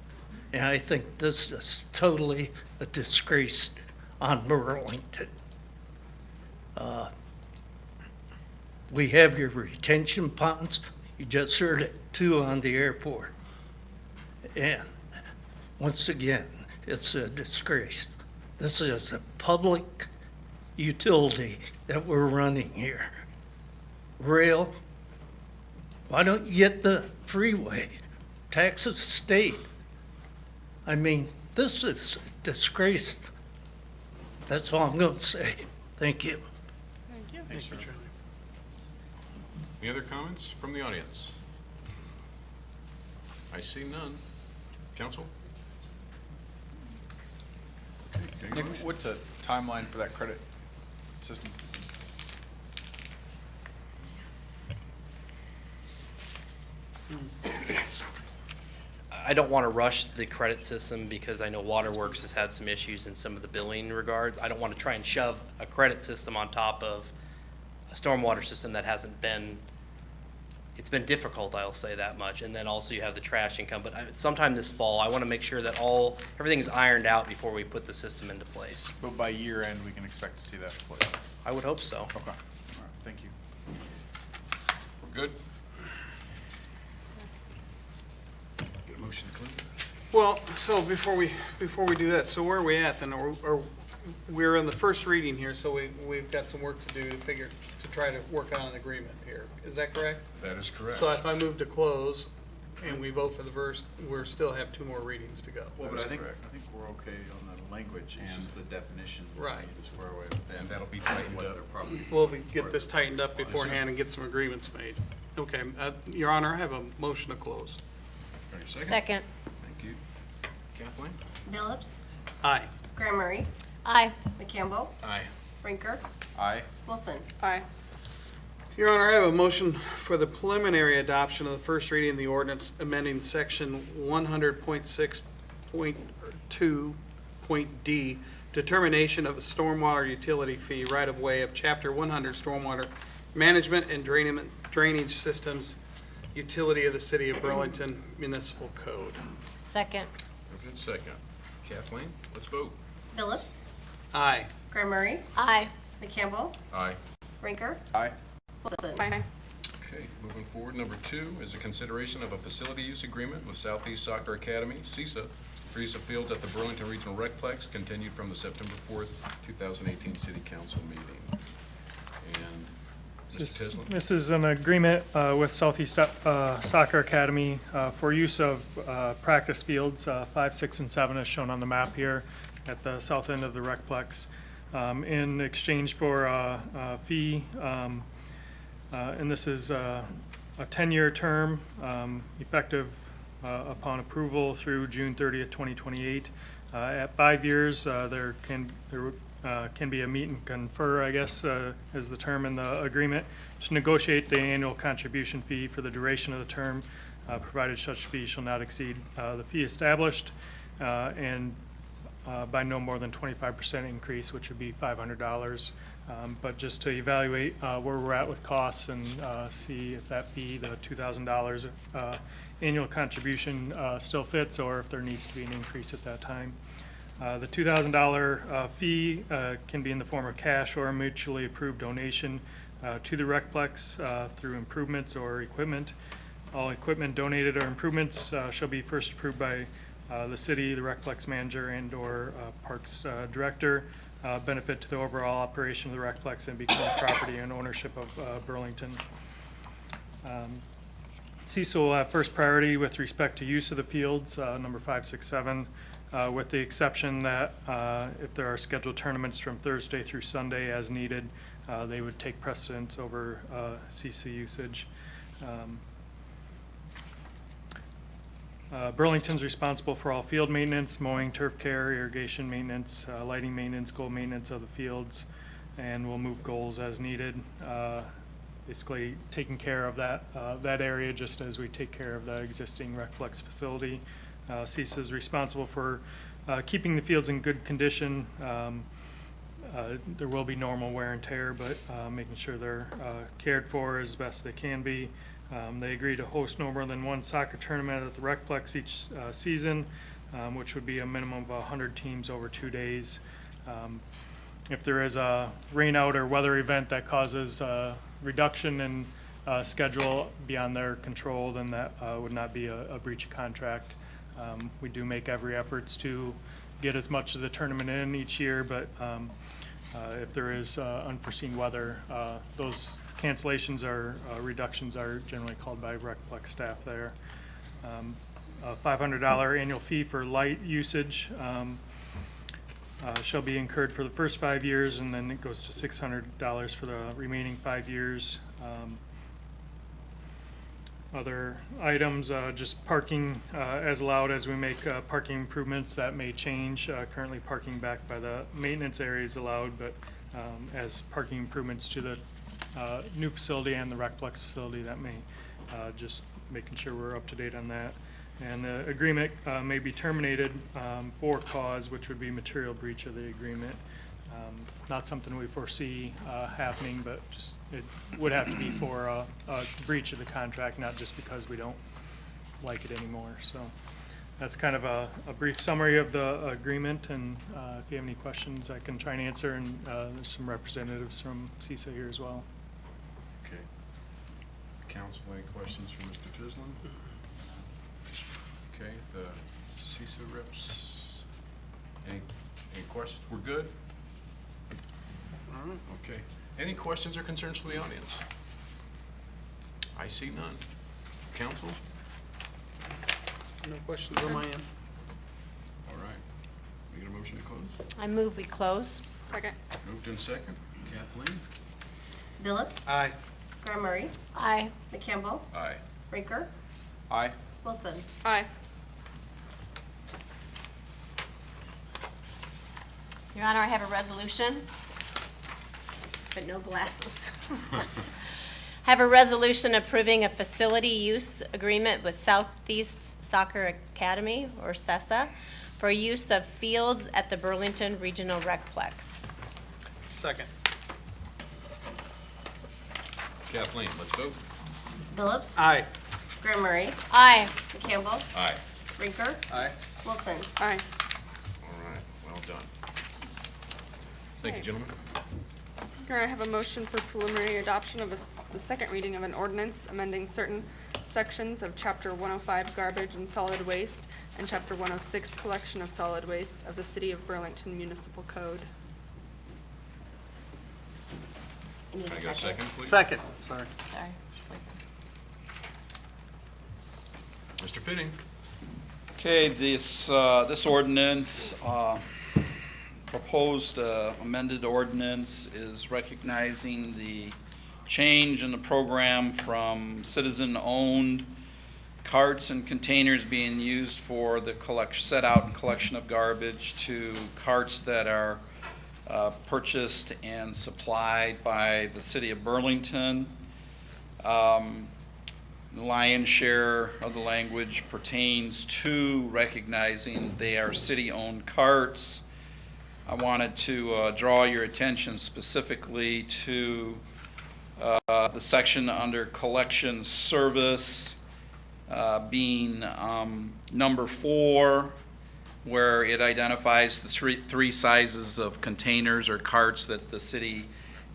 And I think this is totally a disgrace on Burlington. We have your retention ponds. You just heard it too on the airport. And once again, it's a disgrace. This is a public utility that we're running here. Rail, why don't you get the freeway? Tax the state. I mean, this is a disgrace. That's all I'm going to say. Thank you. Thank you, Charlie. Any other comments from the audience? I see none. Council? Nick, what's a timeline for that credit system? I don't want to rush the credit system because I know Waterworks has had some issues in some of the billing regards. I don't want to try and shove a credit system on top of a stormwater system that hasn't been, it's been difficult, I'll say that much. And then also you have the trash income. But sometime this fall, I want to make sure that everything's ironed out before we put the system into place. But by year end, we can expect to see that in place. I would hope so. Okay, all right, thank you. We're good? Get a motion to close? Well, so before we do that, so where are we at then? We're in the first reading here, so we've got some work to do to try to work out an agreement here. Is that correct? That is correct. So if I move to close and we vote for the verse, we still have 2 more readings to go. Well, but That's I think correct. we're okay on the language, it's just the definition. Right. We need to square away with that. And that'll be tightened What up. they're probably- We'll get this tightened up beforehand and get some agreements made. Okay, Your Honor, I have a motion to close. Ready, second? Second. Thank you. Kathleen? Phillips, Aye. Graham Murray, Aye. McCampbell, Aye. Rinker, Aye. Wilson. Aye. Your Honor, I have a motion for the preliminary adoption of the first reading of the ordinance amending section 100.6.2.d, determination of a stormwater utility fee right-of-way of Chapter 100 Stormwater Management and Drainage Systems Utility of the City of Burlington Municipal Code. Second. Moved in second. Kathleen, let's vote. Phillips, Aye. Graham Murray, Aye. McCampbell, Aye. Rinker, Aye. Wilson. Aye. Okay, moving forward, number 2 is a consideration of a facility use agreement with Southeast Soccer Academy, CISA, for use of fields at the Burlington Regional Recplex, continued from the September 4th, 2018 City Council meeting. And Mr. Tislin? This is an agreement with Southeast Soccer Academy for use of practice fields 5, 6, and 7 as shown on the map here at the south end of the Recplex. In exchange for a fee, and this is a 10-year term effective upon approval through June 30th, 2028. At 5 years, there can be a meet and confer, I guess, is the term in the agreement, to negotiate the annual contribution fee for the duration of the term, provided such fee shall not exceed the fee established, and by no more than 25% increase, which would be $500. But just to evaluate where we're at with costs and see if that fee, the $2,000 annual contribution, still fits, or if there needs to be an increase at that time. The $2,000 fee can be in the form of cash or a mutually approved donation to the Recplex through improvements or equipment. All equipment donated or improvements shall be first approved by the city, the Recplex manager, and/or Parks director. Benefit to the overall operation of the Recplex and become property and ownership of Burlington. CISA will have first priority with respect to use of the fields, number 5, 6, 7, with the exception that if there are scheduled tournaments from Thursday through Sunday as needed, they would take precedence over CISA usage. Burlington's responsible for all field maintenance, mowing, turf care, irrigation maintenance, lighting maintenance, goal maintenance of the fields, and will move goals as needed. basically taking care of that area just as we take care of the existing Recflex facility. CISA is responsible for keeping the fields in good condition. There will be normal wear and tear, but making sure they're cared for as best they can be. They agree to host no more than one soccer tournament at the Recplex each season, which would be a minimum of 100 teams over 2 days. If there is a rainout or weather event that causes reduction in schedule beyond their control, then that would not be a breach of contract. We do make every efforts to get as much of the tournament in each year, but if there is unforeseen weather, those cancellations or reductions are generally called by Recplex staff there. A $500 annual fee for light usage shall be incurred for the first 5 years, and then it goes to $600 for the remaining 5 years. Other items, just parking as allowed as we make parking improvements. That may change. Currently parking back by the maintenance area is allowed, but as parking improvements to the new facility and the Recplex facility, that may just making sure we're up to date on that. And the agreement may be terminated for cause, which would be material breach of the agreement. Not something we foresee happening, but just it would have to be for a breach of the contract, not just because we don't like it anymore. So that's kind of a brief summary of the agreement, and if you have any questions, I can try and answer, and there's some representatives from CISA here as well. Okay. Council, any questions for Mr. Tislin? Okay, the CISA reps, any questions? We're good? All right, okay. Any questions or concerns from the audience? I see none. Council? No questions on my end. All right. We get a motion to close? I move we close. Second. Moved in second. Kathleen? Phillips. Aye. Graham Murray. Aye. McCampbell. Aye. Rinker. Aye. Wilson. Aye. Your Honor, I have a resolution, but no glasses. Have a resolution approving a facility use agreement with Southeast Soccer Academy, or SESA, for use of fields at the Burlington Regional Recplex. Second. Kathleen, let's vote. Phillips. Aye. Graham Murray. Aye. McCampbell. Aye. Rinker. Aye. Wilson. Aye. All right, well done. Thank you, gentlemen. Can I have a motion for preliminary adoption of the second reading of an ordinance amending certain sections of Chapter 105 Garbage and Solid Waste and Chapter 106 Collection of Solid Waste of the City of Burlington Municipal Code? I need Can a I get a second. second, please? Second, sorry. Sorry. just like- Mr. Fitting? Okay, this ordinance, proposed amended ordinance is recognizing the change in the program from citizen-owned carts and containers being used for the set out and collection of garbage to carts that are purchased and supplied by the city of Burlington. The lion's share of the language pertains to recognizing they are city-owned carts. I wanted to draw your attention specifically to the section under collection service being number 4, where it identifies the three sizes of containers or carts that the city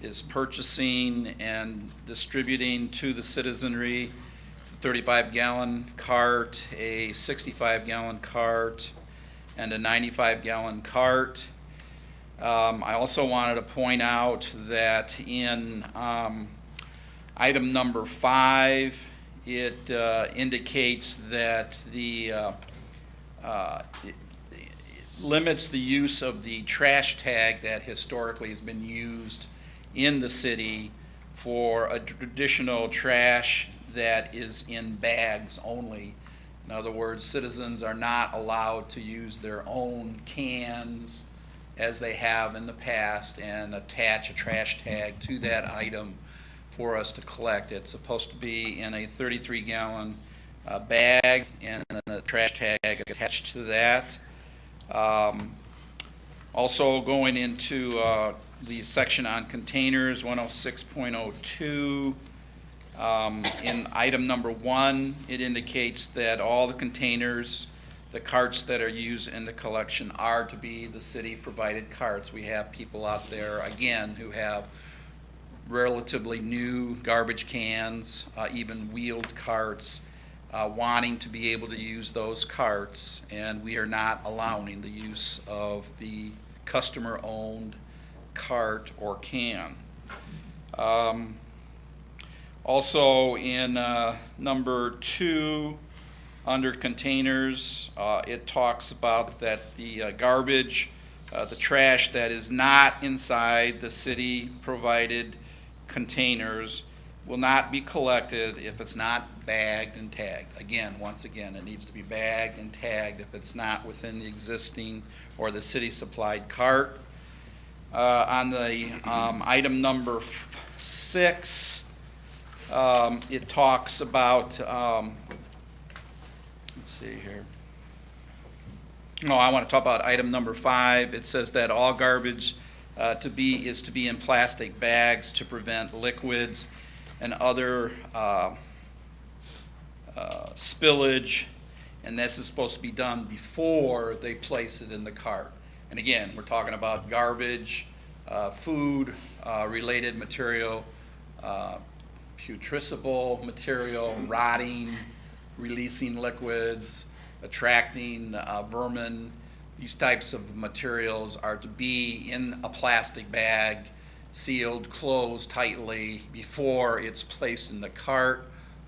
is purchasing and distributing to the citizenry. It's a 35-gallon cart, a 65-gallon cart, and a 95-gallon cart. I also wanted to point out that in item number 5, it indicates that it limits the use of the trash tag that historically has been used in the city for a traditional trash that is in bags only. In other words, citizens are not allowed to use their own cans as they have in the past and attach a trash tag to that item for us to collect. It's supposed to be in a 33-gallon bag and a trash tag attached to that. Also going into the section on containers, 106.02, in item number 1, it indicates that all the containers, the carts that are used in the collection are to be the city-provided carts. We have people out there, again, who have relatively new garbage cans, even wheeled carts, wanting to be able to use those carts, and we are not allowing the use of the customer-owned cart or can. Also in number 2, under containers, it talks about that the garbage, the trash that is not inside the city-provided containers will not be collected if it's not bagged and tagged. Again, once again, it needs to be bagged and tagged if it's not within the existing or the city-supplied cart. On the item number 6, it talks about, let's see here. No, I want to talk about item number 5. It says that all garbage is to be in plastic bags to prevent liquids and other spillage, and this is supposed to be done before they place it in the cart. And again, we're talking about garbage, food related material, putrescible material, rotting, releasing liquids, attracting vermin. These types of materials are to be in a plastic bag, sealed, closed tightly before it's placed in the cart.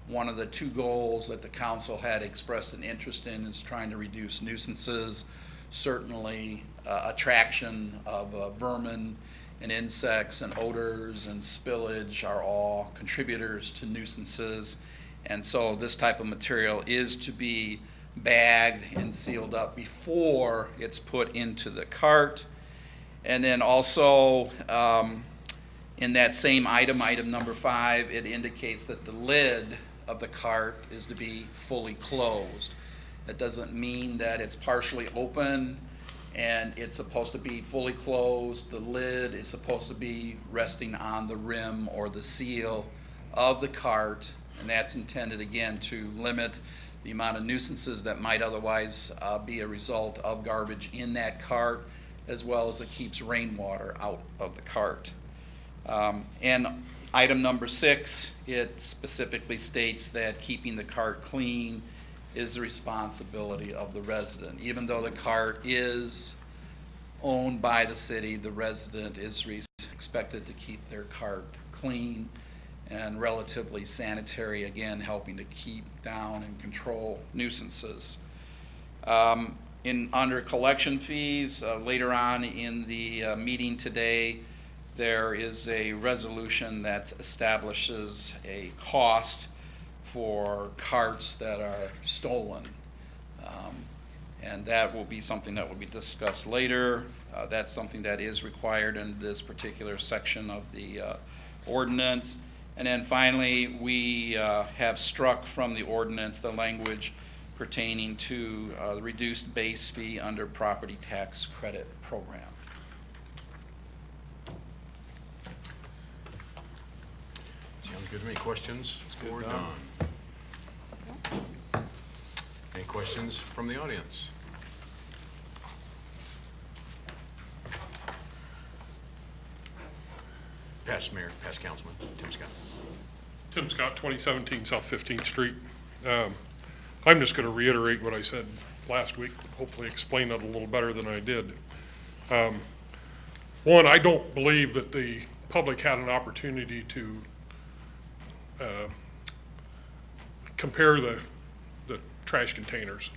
One of the 2 goals that the council had expressed an interest in is trying to reduce nuisances. Certainly attraction of vermin and insects and odors and spillage are all contributors to nuisances. And so this type of material is to be bagged and sealed up before it's put into the cart. And then also in that same item, item number 5, it indicates that the lid of the cart is to be fully closed. That doesn't mean that it's partially open and it's supposed to be fully closed. The lid is supposed to be resting on the rim or the seal of the cart, and that's intended again to limit the amount of nuisances that might otherwise be a result of garbage in that cart, as well as it keeps rainwater out of the cart. And item number 6, it specifically states that keeping the cart clean is the responsibility of the resident. Even though the cart is owned by the city, the resident is expected to keep their cart clean and relatively sanitary, again, helping to keep down and control nuisances. Under collection fees, later on in the meeting today, there is a resolution that establishes a cost for carts that are stolen. And that will be something that will be discussed later. That's something that is required in this particular section of the ordinance. And then finally, we have struck from the ordinance the language pertaining to the reduced base fee under property tax credit program. Sounds good to me. Questions? Board, Don? Any questions from the audience? Past Mayor, past Councilman, Tim Scott. Tim Scott, 2017 South 15th Street. I'm just going to reiterate what I said last week, hopefully explain it a little better than I did. One, I don't believe that the public had an opportunity to compare the trash containers.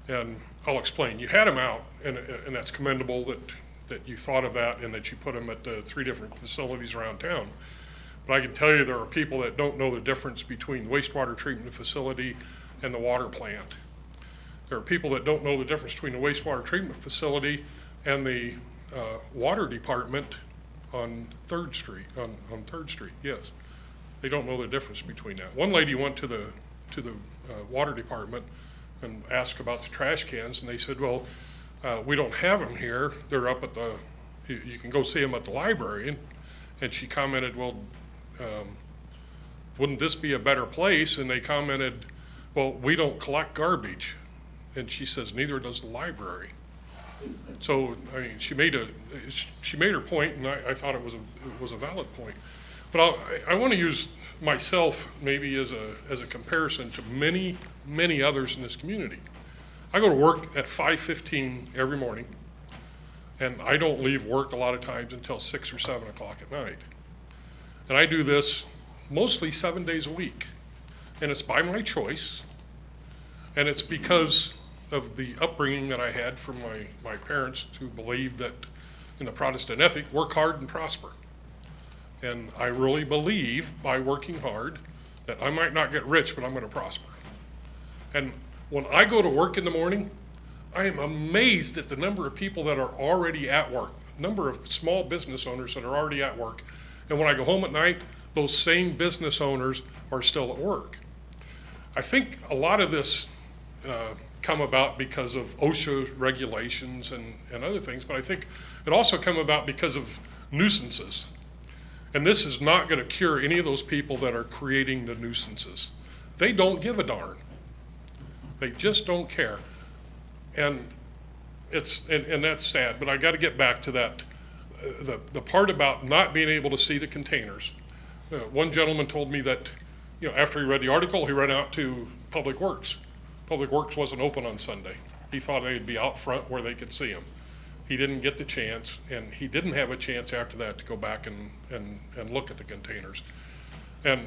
And I'll explain. You had them out, and that's commendable that you thought of that and that you put them at 3 different facilities around town. But I can tell you there are people that don't know the difference between the wastewater treatment facility and the water plant. There are people that don't know the difference between the wastewater treatment facility and the water department on 3rd Street, on 3rd Street, yes. They don't know the difference between that. One lady went to the water department and asked about the trash cans, and they said, well, we don't have them here. They're up at the, you can go see them at the library. And she commented, well, wouldn't this be a better place? And they commented, well, we don't collect garbage. And she says, neither does the library. So, I mean, she made her point, and I thought it was a valid point. But I want to use myself maybe as a comparison to many, many others in this community. I go to work at 5:15 every morning, and I don't leave work a lot of times until 6 or 7 o'clock at night. And I do this mostly 7 days a week. And it's by my choice, and it's because of the upbringing that I had from my parents, who believed that in the Protestant ethic, work hard and prosper. And I really believe by working hard that I might not get rich, but I'm going to prosper. And when I go to work in the morning, I am amazed at the number of people that are already at work, number of small business owners that are already at work. And when I go home at night, those same business owners are still at work. I think a lot of this come about because of OSHA regulations and other things, but I think it also come about because of nuisances. And this is not going to cure any of those people that are creating the nuisances. They don't give a darn. They just don't care. And and that's sad, but I got to get back to that, the part about not being able to see the containers. One gentleman told me that, after he read the article, he ran out to Public Works. Public Works wasn't open on Sunday. He thought they'd be out front where they could see them. He didn't get the chance, and he didn't have a chance after that to go back and look at the containers. And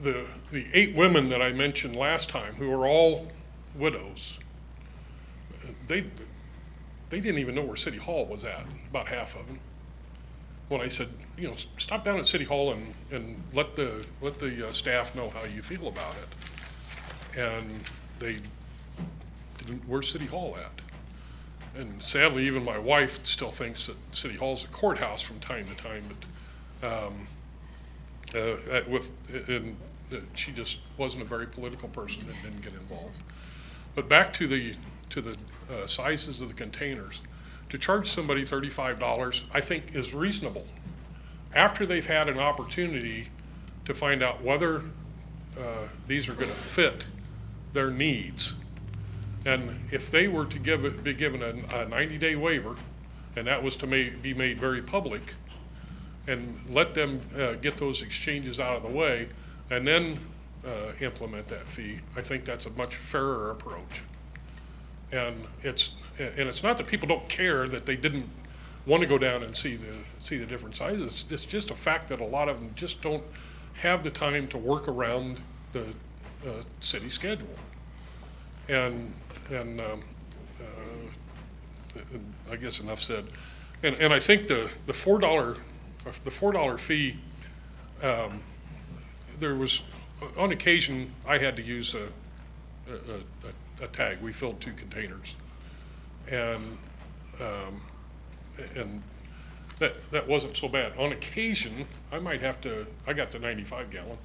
the 8 women that I mentioned last time, who are all widows, they didn't even know where City Hall was at, about half of them. When I said, stop down at City Hall and let the staff know how you feel about it. And they didn't, where's City Hall at? And sadly, even my wife still thinks that City Hall's a courthouse from time to time, but she just wasn't a very political person and didn't get involved. But back to the sizes of the containers. To charge somebody $35, I think, is reasonable after they've had an opportunity to find out whether these are going to fit their needs. And if they were to be given a 90-day waiver, and that was to be made very public, and let them get those exchanges out of the way, and then implement that fee, I think that's a much fairer approach. And it's not that people don't care that they didn't want to go down and see the different sizes. It's just a fact that a lot of them just don't have the time to work around the city schedule. And I guess enough said. And I think the $4 fee, there was, on occasion, I had to use a tag. We filled 2 containers. And that wasn't so bad. On occasion, I might have to, I got the 95 gallon.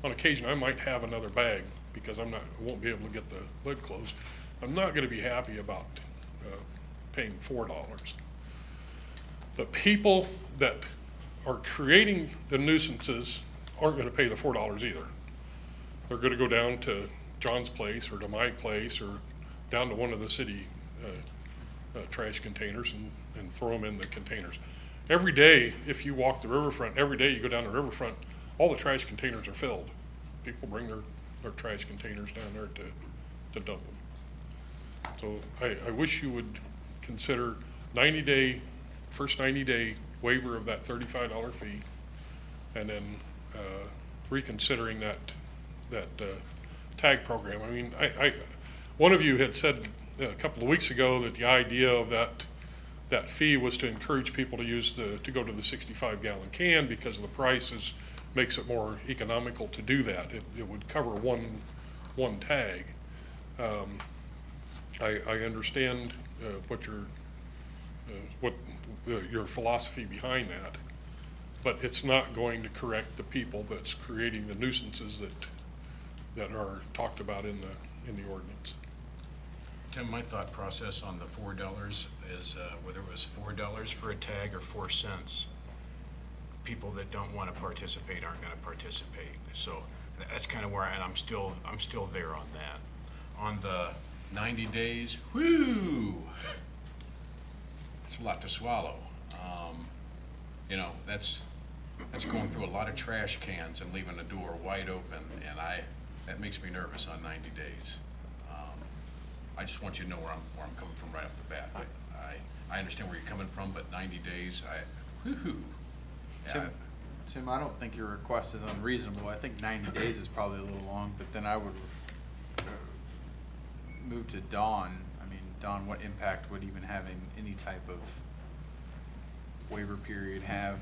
On occasion, I might have another bag because I won't be able to get the lid closed. I'm not going to be happy about paying $4. The people that are creating the nuisances aren't going to pay the $4 either. They're going to go down to John's place or to my place or down to one of the city trash containers and throw them in the containers. Every day, if you walk the riverfront, every day you go down the riverfront, all the trash containers are filled. People bring their trash containers down there to dump them. So I wish you would consider first 90-day waiver of that $35 fee, and then reconsidering that tag program. I mean, one of you had said a couple of weeks ago that the idea of that fee was to encourage people to go to the 65-gallon can because the price makes it more economical to do that. It would cover one tag. I understand what your philosophy behind that, but it's not going to correct the people that's creating the nuisances that are talked about in the ordinance. Tim, my thought process on the $4 is whether it was $4 for a tag or 4 cents, people that don't want to participate aren't going to participate. So that's kind of where I'm still there on that. On the 90 days, whoo, it's a lot to swallow. You know, that's going through a lot of trash cans and leaving the door wide open, and that makes me nervous on 90 days. I just want you to know where I'm coming from right off the bat. I understand where you're coming from, but 90 days, whoo-hoo. Yeah, Tim, I don't think your request is unreasonable. I think 90 days is probably a little long, but then I would move to Dawn. I mean, Dawn, what impact would even having any type of waiver period have?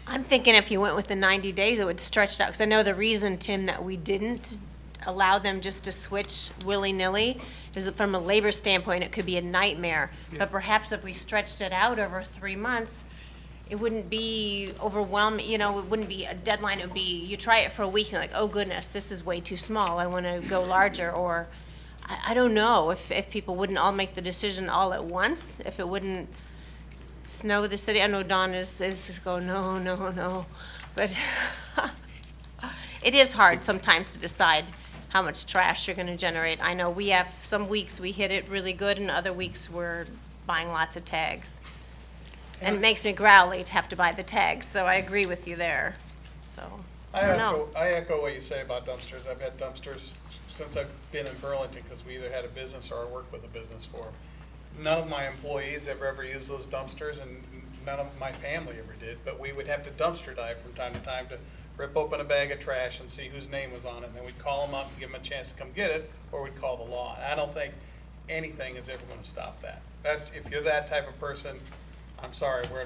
I'm thinking if you went with the 90 days, it would stretch it out, because I know the reason, Tim, that we didn't allow them just to switch willy-nilly is that from a labor standpoint, it could be a nightmare. But perhaps if we stretched it out over 3 months, it wouldn't be overwhelming, you know, it wouldn't be a deadline. It would be, you try it for a week and you're like, oh goodness, this is way too small, I want to go larger. Or I don't know if people wouldn't all make the decision all at once, if it wouldn't snow the city. I know Dawn is going, no, but it is hard sometimes to decide how much trash you're going to generate. I know we have some weeks we hit it really good, and other weeks we're buying lots of tags. And it makes me growly to have to buy the tags, so I agree with you there. So, I don't know. I echo what you say about dumpsters. I've had dumpsters since I've been in Burlington, because we either had a business or I worked with a business for them. None of my employees have ever used those dumpsters, and none of my family ever did, but we would have to dumpster dive from time to time to rip open a bag of trash and see whose name was on it, and then we'd call them up and give them a chance to come get it, or we'd call the law. And I don't think anything is ever gonna stop that. If you're that type of person, I'm sorry, we're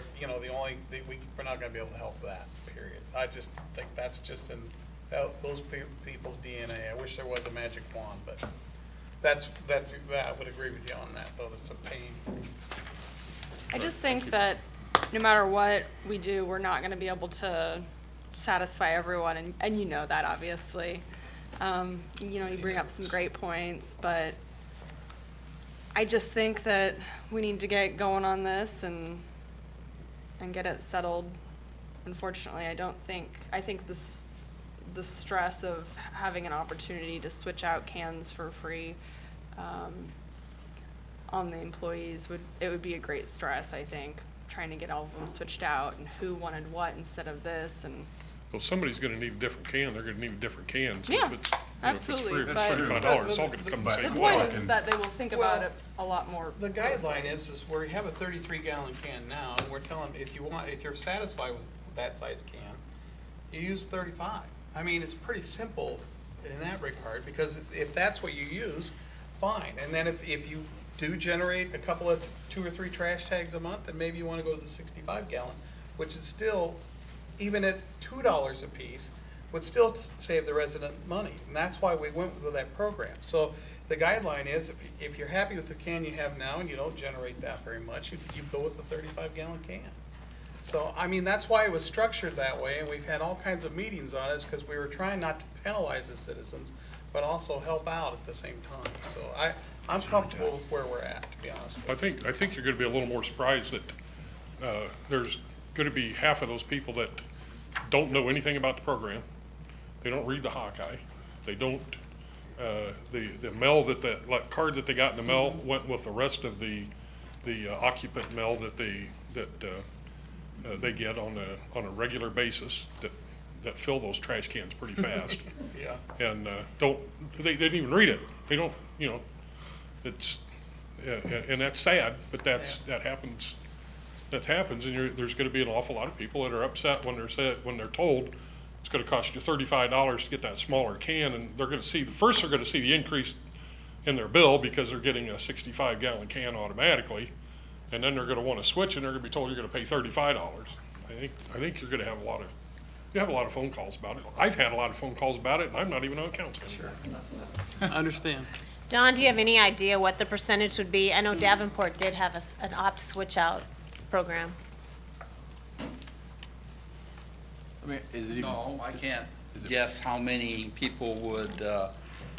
not gonna be able to help that, period. I just think that's just in those people's DNA. I wish there was a magic wand, but I would agree with you on that, though. That's a pain. I just think that no matter what we do, we're not gonna be able to satisfy everyone, and you know that, obviously. You know, you bring up some great points, but I just think that we need to get going on this and get it settled. Unfortunately, I think the stress of having an opportunity to switch out cans for free on the employees would be a great stress, I think, trying to get all of them switched out and who wanted what instead of this. And Well, somebody's gonna need a different can, they're gonna need a different can. So Yeah, if it's, absolutely, if it's free, if it's but- $35, it's all gonna come the the same point way. is that they will think about it a lot more. The guideline is where you have a 33-gallon can now, and we're telling, if you're satisfied with that size can, you use 35. I mean, it's pretty simple in that regard, because if that's what you use, fine. And then if you do generate a couple of 2 or 3 trash tags a month, then maybe you want to go to the 65-gallon, which is still, even at $2 a piece, would still save the resident money. And that's why we went with that program. So the guideline is, if you're happy with the can you have now and you don't generate that very much, you go with the 35-gallon can. So, I mean, that's why it was structured that way, and we've had all kinds of meetings on it, because we were trying not to penalize the citizens, but also help out at the same time. So I'm comfortable with where we're at, to be honest with you. I think you're gonna be a little more surprised that, there's gonna be half of those people that don't know anything about the program. They don't read the Hawkeye. They don't, the mail card that they got in the mail went with the rest of the occupant mail that they get on a regular basis that fill those trash cans pretty fast. Yeah. And they didn't even read it. They don't, you know, it's, and that's sad, but that happens. That happens, and there's going to be an awful lot of people that are upset when they're told it's going to cost you $35 to get that smaller can, and they're going to see the increase in their bill because they're getting a 65-gallon can automatically, and then they're going to want to switch, and they're going to be told you're going to pay $35. I think you're going to have a lot of phone calls about it. I've had a lot of phone calls about it, and I'm not even on council anymore. I understand. Don, do you have any idea what the percentage would be? I know Davenport did have an opt switch out program. I mean, is it even? No, I can't guess how many people would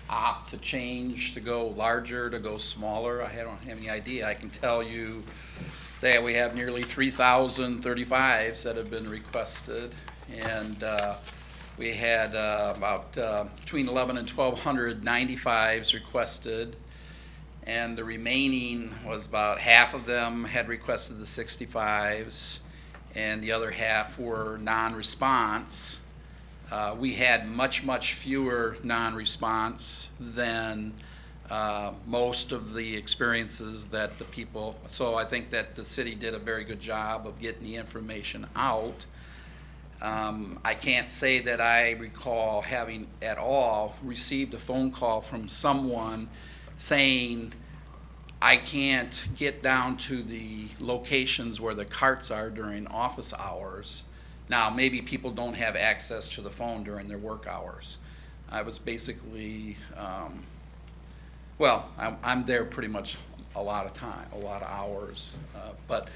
opt to change, to go larger, to go smaller. I don't have any idea. I can tell you that we have nearly 3,000 35s that have been requested, and we had about between 11 and 1,200 95s requested, and the remaining was about half of them had requested the 65s, and the other half were non-response. We had much fewer non-response than most of the experiences that the people, so I think that the city did a very good job of getting the information out. I can't say that I recall having at all received a phone call from someone saying, I can't get down to the locations where the carts are during office hours. Now, maybe people don't have access to the phone during their work hours. I was basically, I'm there pretty much a lot of time, a lot of hours. But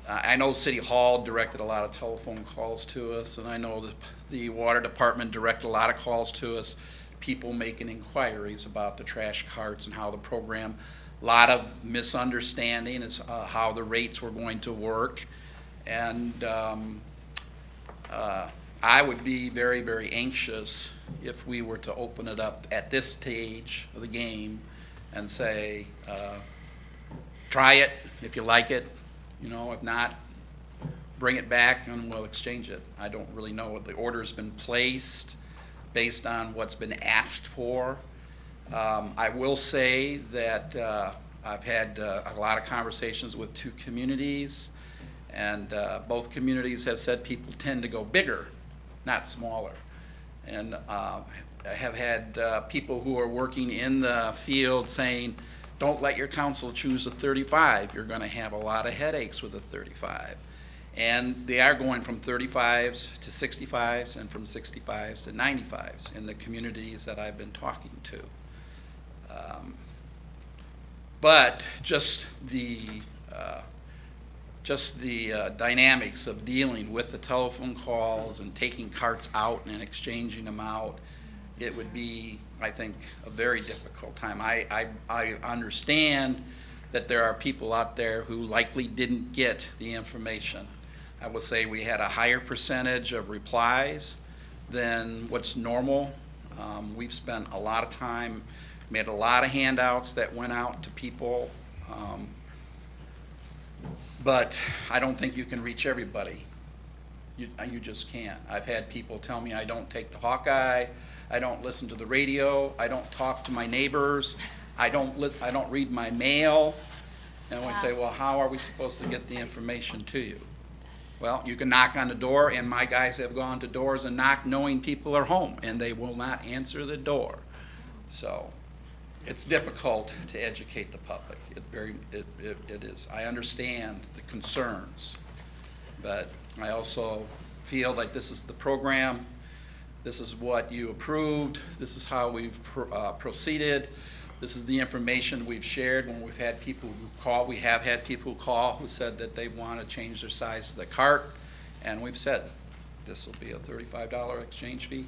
I know City Hall directed a lot of telephone calls to us, and I know that the Water Department directed a lot of calls to us, people making inquiries about the trash carts and how the program, a lot of misunderstanding as how the rates were going to work. And I would be very anxious if we were to open it up at this stage of the game and say, try it if you like it, if not, bring it back and we'll exchange it. I don't really know what the order's been placed based on what's been asked for. I will say that I've had a lot of conversations with two communities, and both communities have said people tend to go bigger, not smaller. And I have had people who are working in the field saying, don't let your council choose a 35. You're going to have a lot of headaches with a 35. And they are going from 35s to 65s and from 65s to 95s in the communities that I've been talking to. But just the dynamics of dealing with the telephone calls and taking carts out and exchanging them out, it would be, I think, a very difficult time. I understand that there are people out there who likely didn't get the information. I will say we had a higher percentage of replies than what's normal. We've spent a lot of time, made a lot of handouts that went out to people, but I don't think you can reach everybody. You just can't. I've had people tell me I don't take the Hawkeye, I don't listen to the radio, I don't talk to my neighbors, I don't read my mail. And we say, well, how are we supposed to get the information to you? Well, you can knock on the door, and my guys have gone to doors and knocked knowing people are home, and they will not answer the door. So it's difficult to educate the public. It is. I understand the concerns, but I also feel like this is the program, this is what you approved, this is how we've proceeded, this is the information we've shared when we've had people who call. We have had people call who said that they want to change their size of the cart, and we've said this will be a $35 exchange fee,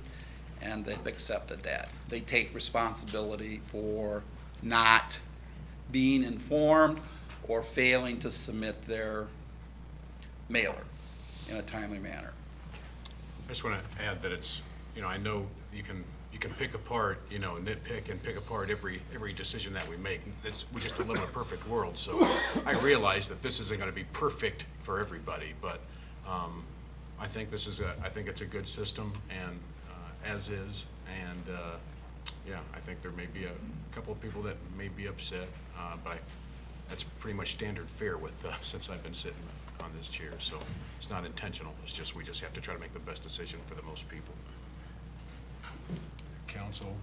and they've accepted that. They take responsibility for not being informed or failing to submit their mailer in a timely manner. I just want to add that it's, I know you can pick apart, nitpick and pick apart every decision that we make. We just live in a perfect world, so I realize that this isn't going to be perfect for everybody, but I think I think it's a good system, and as is, and I think there may be a couple of people that may be upset, but that's pretty much standard fare with since I've been sitting on this chair, so it's not intentional. It's just we just have to try to make the best decision for the most people. Council.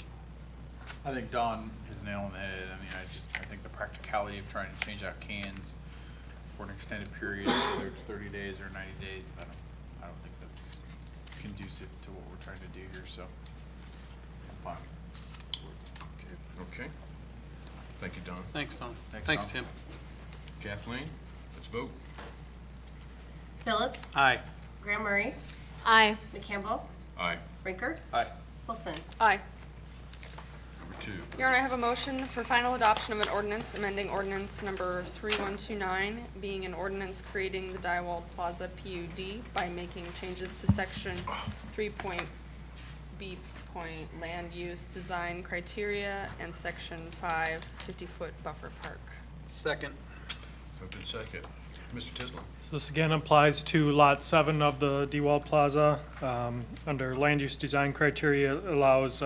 I think Don hit the nail on the head. I mean, I think the practicality of trying to change out cans for an extended period, whether it's 30 days or 90 days, I don't think that's conducive to what we're trying to do here, so I'm fine. Okay. Thank you, Don. Thanks, Tom. Thanks, Tim. Kathleen, let's vote. Phillips, Aye. Graham Murray, Aye. McCampbell. Aye. Rinker. Aye. Wilson. Aye. Number 2. Your Honor, I have a motion for final adoption of an ordinance amending ordinance number 3129, being an ordinance creating the Dywall Plaza PUD by making changes to section 3.b. land use design criteria and section 5 50-foot buffer park. Second. Moved in second. Mr. Tisland. So this again applies to Lot 7 of the D-Wall Plaza. Under land use design criteria, it allows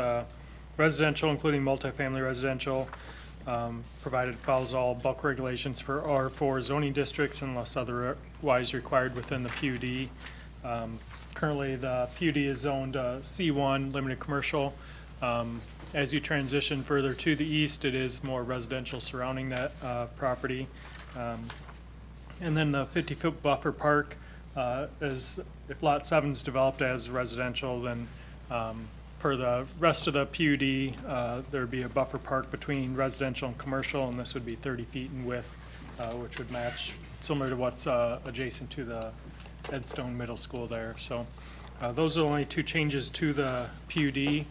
residential, including multifamily residential, provided it follows all bulk regulations for R4 zoning districts unless otherwise required within the PUD. Currently, the PUD is zoned C1, limited commercial. As you transition further to the east, it is more residential surrounding that property. And then the 50-foot buffer park is, if Lot 7 is developed as residential, then per the rest of the PUD, there'd be a buffer park between residential and commercial, and this would be 30 feet in width, which would match similar to what's adjacent to the Edstone Middle School there. So those are the only 2 changes to the PUD.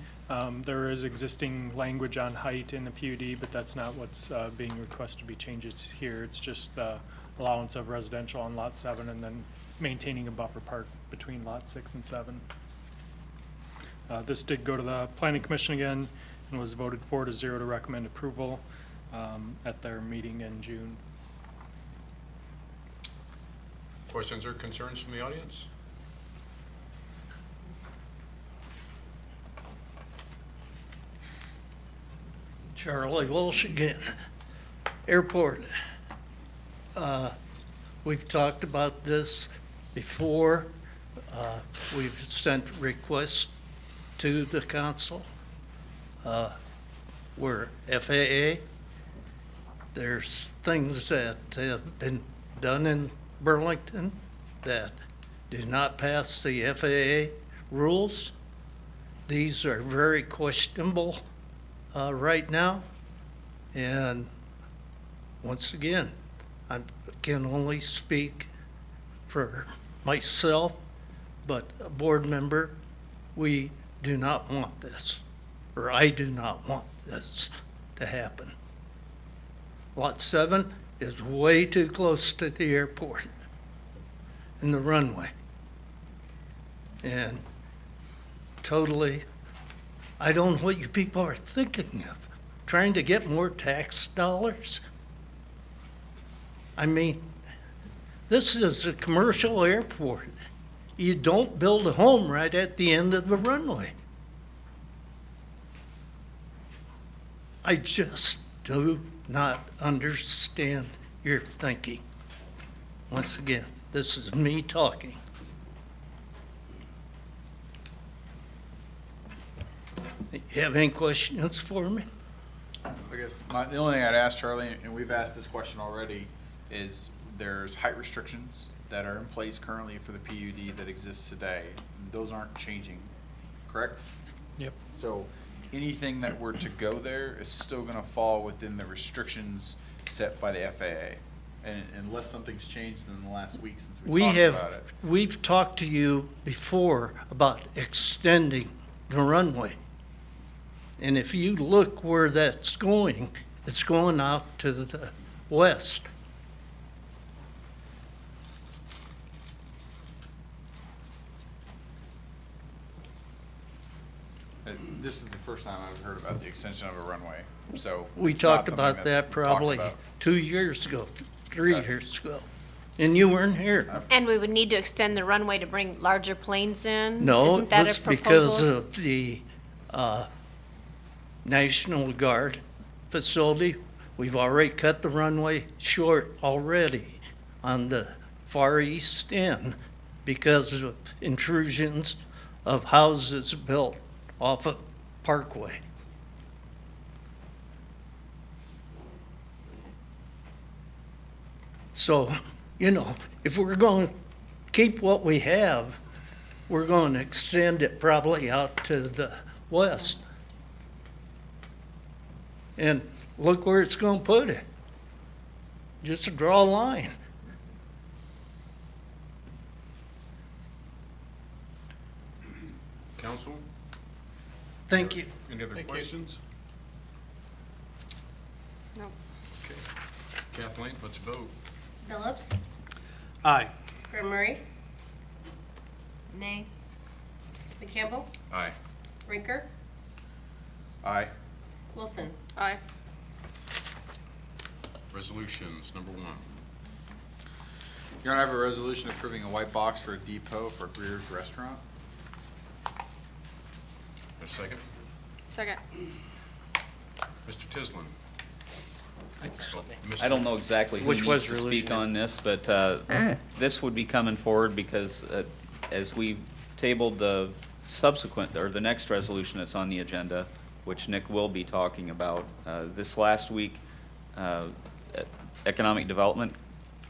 There is existing language on height in the PUD, but that's not what's being requested to be changes here. It's just the allowance of residential on Lot 7 and then maintaining a buffer park between Lot 6 and 7. This did go to the Planning Commission again and was voted 4-0 to recommend approval at their meeting in June. Questions or concerns from the audience? Charlie Walsh again. Airport. We've talked about this before. We've sent requests to the council. We're FAA. There's things that have been done in Burlington that do not pass the FAA rules. These are very questionable right now. And once again, I can only speak for myself, but a board member, we do not want this, or I do not want this to happen. Lot 7 is way too close to the airport and the runway. And totally, I don't know what you people are thinking of. Trying to get more tax dollars? I mean, this is a commercial airport. You don't build a home right at the end of the runway. I just do not understand your thinking. Once again, this is me talking. You have any questions for me? I guess the only thing I'd ask Charlie, and we've asked this question already, is there's height restrictions that are in place currently for the PUD that exists today. Those aren't changing, correct? Yep. So anything that were to go there is still gonna fall within the restrictions set by the FAA. And unless something's changed in the last week since we talked about it. We've talked to you before about extending the runway. And if you look where that's going, it's going out to the west. This is the first time I've heard about the extension of a runway, so. We it's not talked something about that's that talked probably about. 2 years ago, 3 years ago. And you weren't here. And we would need to extend the runway to bring larger planes in? No, Isn't it that was a because proposal? of the National Guard facility. We've already cut the runway short already on the far east end because of intrusions of houses built off of Parkway. So, you know, if we're going to keep what we have, we're going to extend it probably out to the west. And look where it's going to put it. Just draw a line. Thank you. Any other questions? No. Okay. Kathleen, let's vote. Phillips, Aye. Graham Murray. Nay. McCampbell, Aye. Rinker, Aye. Wilson. Aye. Resolutions, number one. Your Honor, I have a resolution approving a white box for a depot for Greer's Restaurant. A second? Second. Mr. Tislin? I don't know exactly who Which needs was to resolution speak is- on this, but this would be coming forward because as we tabled the subsequent, or the next resolution that's on the agenda, which Nick will be talking about, this last week, Economic Development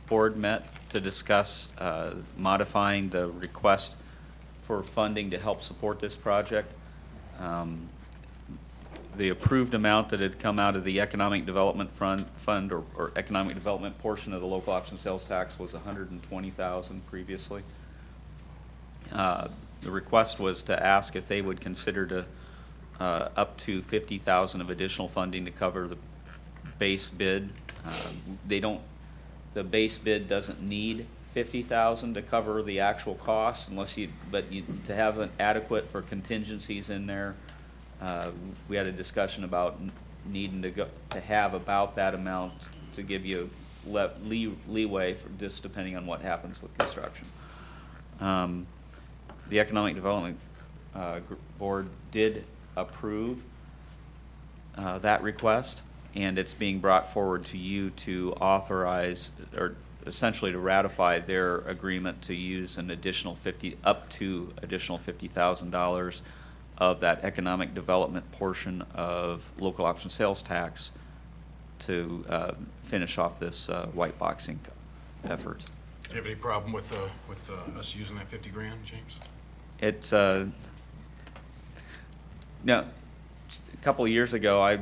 Board met to discuss modifying the request for funding to help support this project. The approved amount that had come out of the Economic Development Fund or Economic Development portion of the local option sales tax was $120,000 previously. The request was to ask if they would consider to up to $50,000 of additional funding to cover the base bid. The base bid doesn't need $50,000 to cover the actual costs to have an adequate for contingencies in there. We had a discussion about needing to have about that amount to give you leeway for just depending on what happens with construction. The Economic Development Board did approve that request, and it's being brought forward to you to authorize, or essentially to ratify their agreement to use an additional up to additional $50,000 of that economic development portion of local option sales tax to finish off this white boxing effort. Do you have any problem with us using that 50 grand, James? It's no, a couple of years ago, I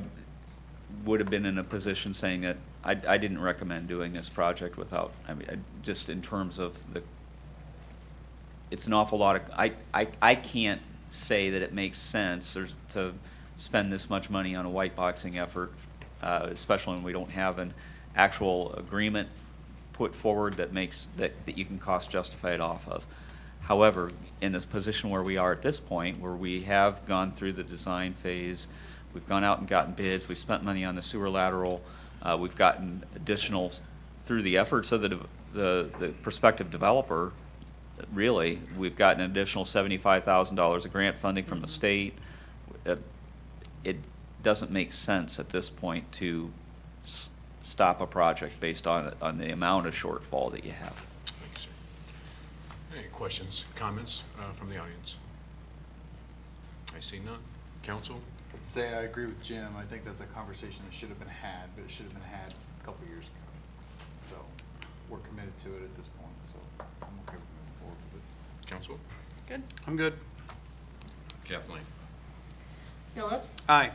would have been in a position saying that I didn't recommend doing this project without, just in terms of it's an awful lot of, I can't say that it makes sense to spend this much money on a white boxing effort, especially when we don't have an actual agreement put forward that you can cost justify it off of. However, in this position where we are at this point, where we have gone through the design phase, we've gone out and gotten bids, we spent money on the sewer lateral, we've gotten additional through the efforts of the prospective developer. Really, we've gotten an additional $75,000 of grant funding from the state. It doesn't make sense at this point to stop a project based on the amount of shortfall that you have. Thank you, sir. Any questions, comments from the audience? I see none. Council? I'd say I agree with Jim. I think that's a conversation that should have been had, but it should have been had a couple years ago. So we're committed to it at this point, so I'm okay with moving forward with it. Council? Good. I'm good. Kathleen? Phillips, Aye.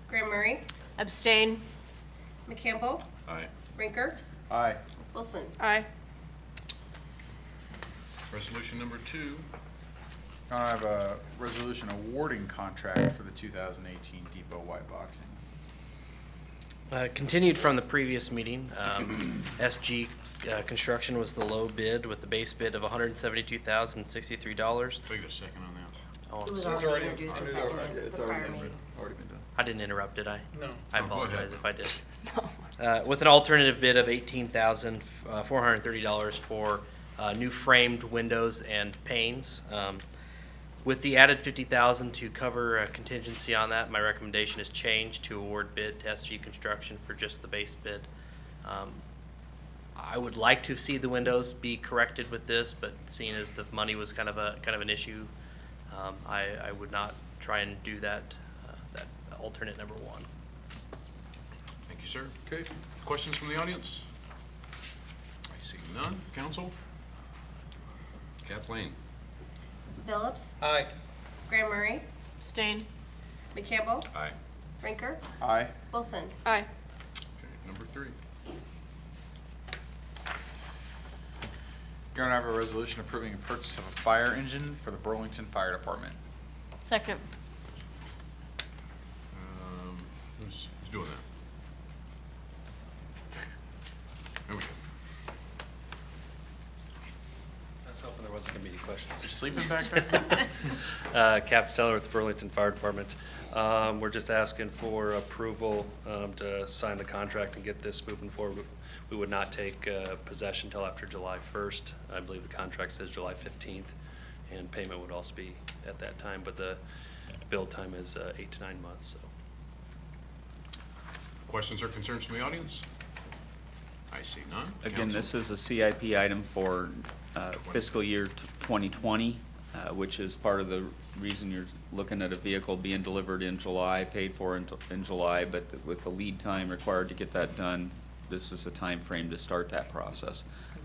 Graham Murray. Abstain. McCampbell, Aye. Rinker, Aye. Wilson. Aye. Resolution number two. I have a resolution awarding contract for the 2018 Depot White Boxing. Continued from the previous meeting, SG Construction was the low bid with the base bid of $172,063. Take a second on that. Oh, It was I'm sorry. already introduced and seconded It's for already prior been meeting. done. I didn't interrupt, did I? No. I No, go apologize ahead. if I did. With an alternative bid of $18,430 for new framed windows and panes. With the added $50,000 to cover a contingency on that, my recommendation is changed to award bid to SG Construction for just the base bid. I would like to see the windows be corrected with this, but seeing as the money was kind of an issue, I would not try and do that alternate number one. Thank you, sir. Okay. Questions from the audience? I see none. Council? Kathleen? Phillips, Aye. Graham Murray. Abstain. McCampbell, Aye. Rinker, Aye. Wilson. Aye. Okay, number three. Your Honor, I have a resolution approving a purchase of a fire engine for the Burlington Fire Department. Second. was hoping there wasn't going to be any questions. You sleeping back there? Captain Steller with the Burlington Fire Department. We're just asking for approval to sign the contract and get this moving forward. We would not take possession until after July 1st. I believe the contract says July 15th, and payment would also be at that time, but the build time is 8 to 9 months. So. Questions or concerns from the audience? I see none. Again, Counsel? this is a CIP item for fiscal year 2020, which is part of the reason you're looking at a vehicle being delivered in July, paid for in July, but with the lead time required to get that done, this is the time frame to start that process.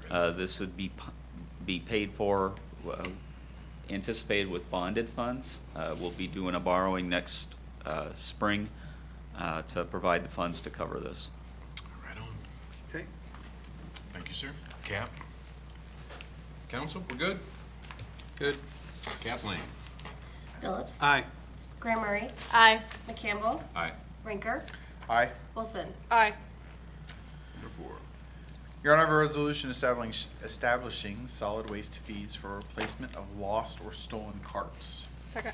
This would be paid for, anticipated with bonded funds. We'll be doing a borrowing next spring to provide the funds to cover this. Right on. Okay. Thank you, sir. Cap? Counsel, we're good? Good. Kathleen? Phillips. Aye. Graham Murray. Aye. McCampbell. Aye. Rinker. Aye. Wilson. Aye. Number 4. Your Honor, I have a resolution establishing solid waste fees for replacement of lost or stolen carts. Second.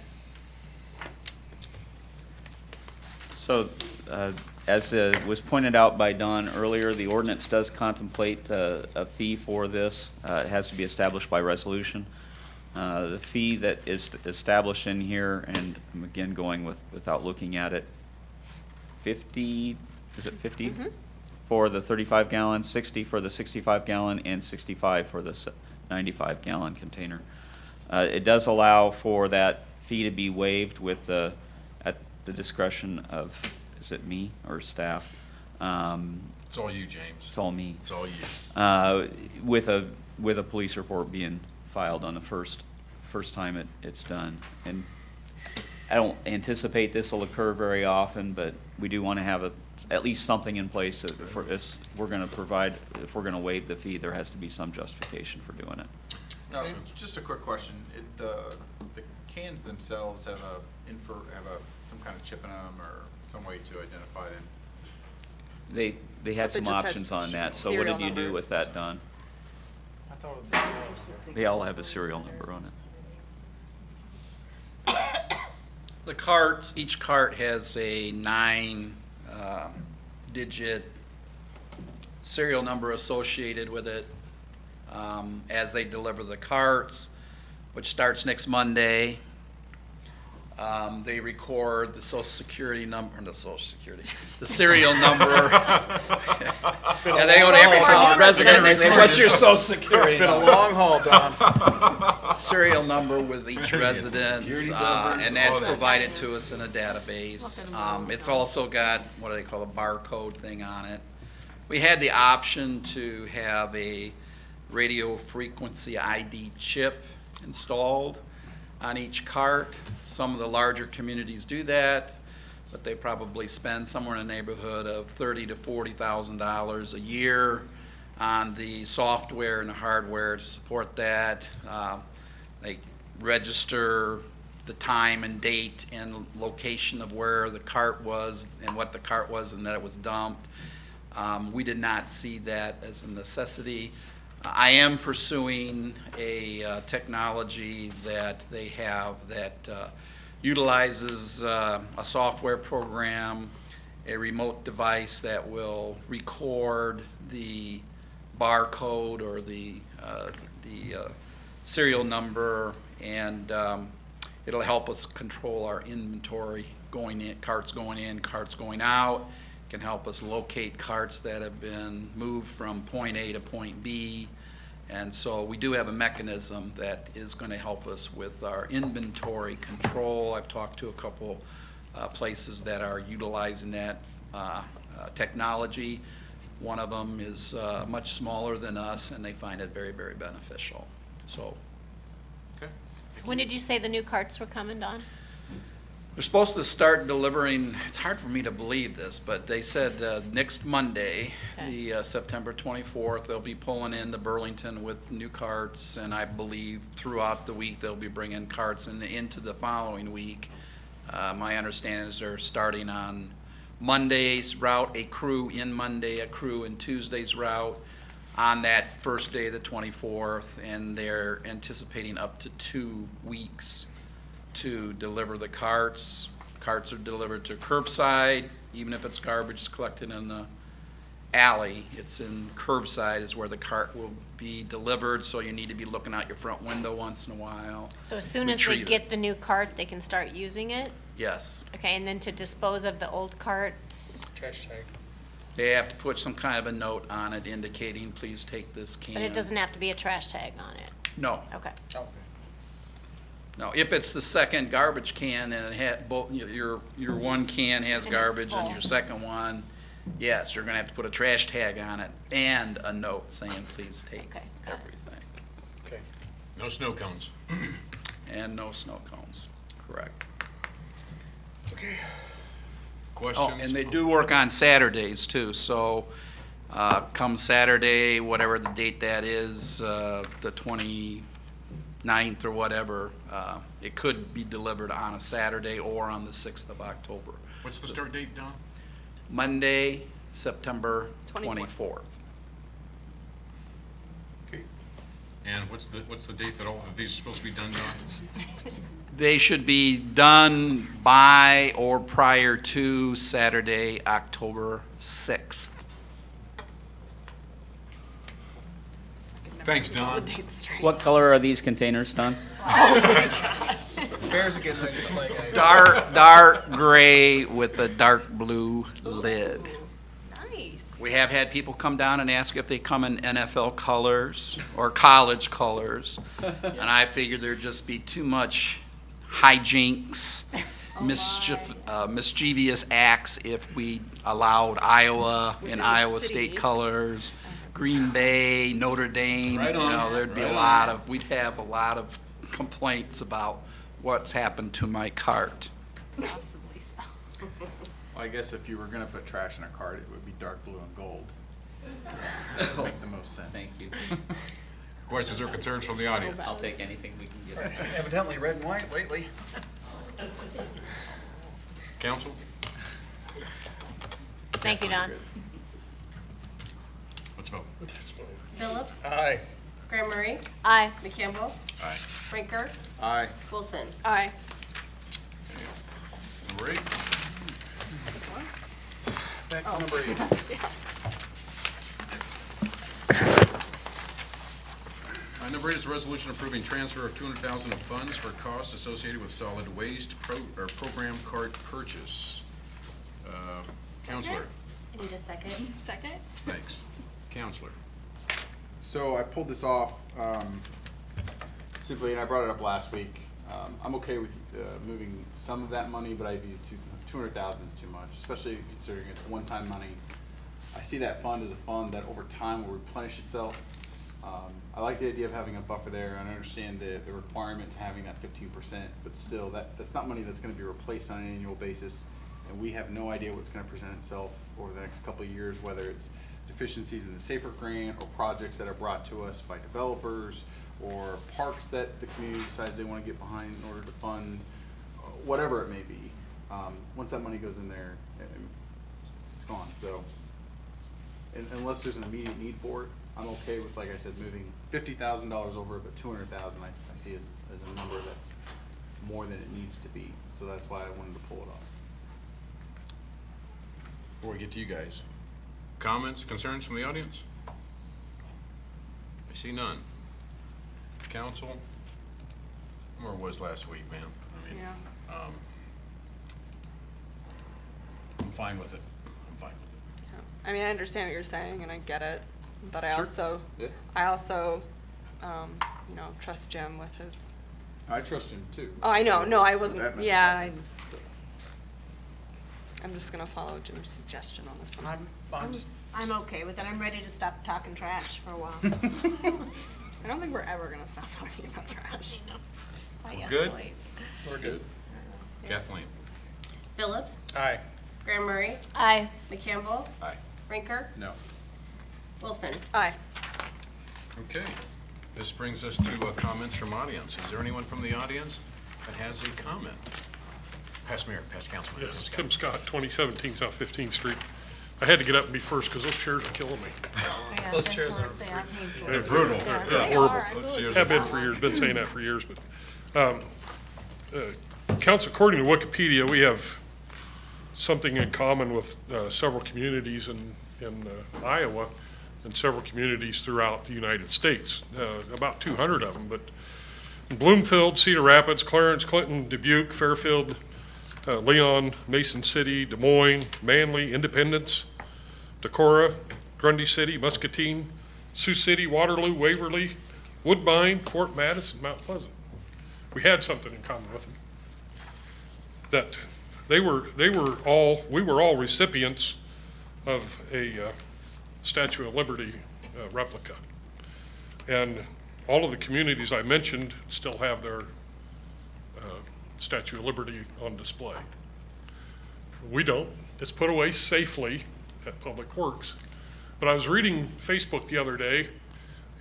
So, as was pointed out by Don earlier, the ordinance does contemplate a fee for this. It has to be established by resolution. The fee that is established in here, and I'm again going without looking at it, 50, is it 50? Mm-hmm. For the 35-gallon, 60 for the 65-gallon, and 65 for the 95-gallon container. It does allow for that fee to be waived with at the discretion of, is it me or staff? It's all you, James. It's all me. It's all you. With a police report being filed on the first time it's done. And I don't anticipate this will occur very often, but we do want to have at least something in place that if we're going to waive the fee, there has to be some justification for doing it. Now, just a quick question. The cans themselves have some kind of chip in them or some way to identify them? They had some options on that, so what did you do with that, Don? I thought it was the serial. They all have a serial number on it. The carts, each cart has a 9-digit serial number associated with it as they deliver the carts, which starts next Monday. They record the social security number, the serial number. Yeah, they go to every resident and they say, what's your social security number? It's been a long haul, Don. Serial number with each residence, and that's provided to us in a database. It's also got, what do they call, a barcode thing on it. We had the option to have a radio frequency ID chip installed on each cart. Some of the larger communities do that, but they probably spend somewhere in the neighborhood of $30,000 to $40,000 a year on the software and the hardware to support that. They register the time and date and location of where the cart was and what the cart was and that it was dumped. We did not see that as a necessity. I am pursuing a technology that they have that utilizes a software program, a remote device that will record the barcode or the serial number, and it'll help us control our inventory going in, carts going in, carts going out. It can help us locate carts that have been moved from point A to point B. And so we do have a mechanism that is going to help us with our inventory control. I've talked to a couple places that are utilizing that technology. One of them is much smaller than us, and they find it very, very beneficial. So, Okay. So when did you say the new carts were coming, Don? they're supposed to start delivering, it's hard for me to believe this, but they said next Monday, Okay. the September 24th, they'll be pulling into Burlington with new carts, and I believe throughout the week they'll be bringing carts into the following week. My understanding is they're starting on Monday's route, a crew in Monday, a crew in Tuesday's route. on that first day, the 24th, and they're anticipating up to 2 weeks to deliver the carts. Carts are delivered to curbside, even if it's garbage collected in the alley. It's in curbside is where the cart will be delivered, so you need to be looking out your front window once in a while. So as soon as they Retrieve it. get the new cart, they can start using it? Yes. Okay, and then to dispose of the old carts, They have to put some kind of a note on it indicating, please take this can. but it doesn't have to be a trash tag on it? No. Okay. No, if it's the second garbage can and it had both, your one can has And it's garbage and full. your second one, yes, you're gonna have to put a trash tag on it and a note saying, please take Okay, got it. everything. No snow cones. And no snow cones, correct. Questions? Oh, and they do work on Saturdays too, so, come Saturday, whatever the date that is, the 29th or whatever, it could be delivered on a Saturday or on the 6th of October. What's the start date, Don? Monday, September 24th. 24th. Okay. And what's the date that all of these are supposed to be done, Don? They should be done by or prior to Saturday, October 6th. Thanks, Don. What color are these containers, Don? Bears are getting ready to play, guys. Dark gray with a dark blue lid. Nice. We have had people come down and ask if they come in NFL colors or college colors. And I figured there'd just be too much hijinks, mischievous acts if we allowed Iowa and Iowa State colors, Green Bay, Notre Dame. Right on. There'd be Right we'd have a lot of complaints about what's happened to my cart. Possibly so. Well, I guess if you were gonna put trash in a cart, it would be dark blue and gold. So that would make the most sense. Thank you. Questions or concerns from the audience? I'll take anything we can get. Evidently red and white lately. Council? Thank you, Don. Let's vote. Phillips. Aye. Graham Murray. Aye. McCampbell. Aye. Rinker. Aye. Wilson. Aye. Number 8. Back to number 8. Number 8 is a resolution approving transfer of $200,000 of funds for costs associated with solid waste program cart purchase. Counselor? I need a second. Second? Thanks. Counselor? So I pulled this off, simply, and I brought it up last week. I'm okay with, moving some of that money, but I view 200,000 is too much, especially considering it's one-time money. I see that fund as a fund that over time will replenish itself. I like the idea of having a buffer there, and I understand the requirement to having that 15%, but still, that's not money that's gonna be replaced on an annual basis, and we have no idea what's gonna present itself over the next couple of years, whether it's deficiencies in the SAFER grant, or projects that are brought to us by developers, or parks that the community decides they wanna get behind in order to fund, whatever it may be. Once that money goes in there, it's gone, so. Unless there's an immediate need for it, I'm okay with, like I said, moving $50,000 over, but 200,000 I see as a number that's more than it needs to be. So that's why I wanted to pull it off. Before we get to you guys, comments, concerns from the audience? I see none. Council? Where was last week, man? I mean, Yeah. I'm fine with it. I'm fine with it. I mean, I understand what you're saying, and I get it, but I Sure. also, Yeah. trust Jim with his. I trust him too. Oh, I know. No, I That wasn't. message Yeah, happened. I'm just gonna follow Jim's suggestion on this one. I'm okay with it. I'm ready to stop talking trash for a while. I don't think we're ever gonna stop talking about trash. Good? Escalate. We're good. Kathleen? Phillips. Aye. Graham Murray. Aye. McCampbell. Aye. Rinker. No. Wilson. Aye. Okay. This brings us to comments from audience. Is there anyone from the audience that has a comment? Past Mayor, past Councilman. Yes, Tim Scott, 2017 South 15th Street. I had to get up and be first because those chairs are killing me. Those chairs are They're brutal. Yeah, horrible. Those chairs Have are been for years, been saying that for years, but, Council, according to Wikipedia, we have something in common with several communities in Iowa and several communities throughout the United States, about 200 of them. But in Bloomfield, Cedar Rapids, Clarence, Clinton, Dubuque, Fairfield, Leon, Mason City, Des Moines, Manly, Independence, Decorah, Grundy City, Muscatine, Sioux City, Waterloo, Waverly, Woodbine, Fort Madison, Mount Pleasant. We had something in common with them. That we were all recipients of a Statue of Liberty replica. And all of the communities I mentioned still have their Statue of Liberty on display. We don't. It's put away safely at Public Works. But I was reading Facebook the other day,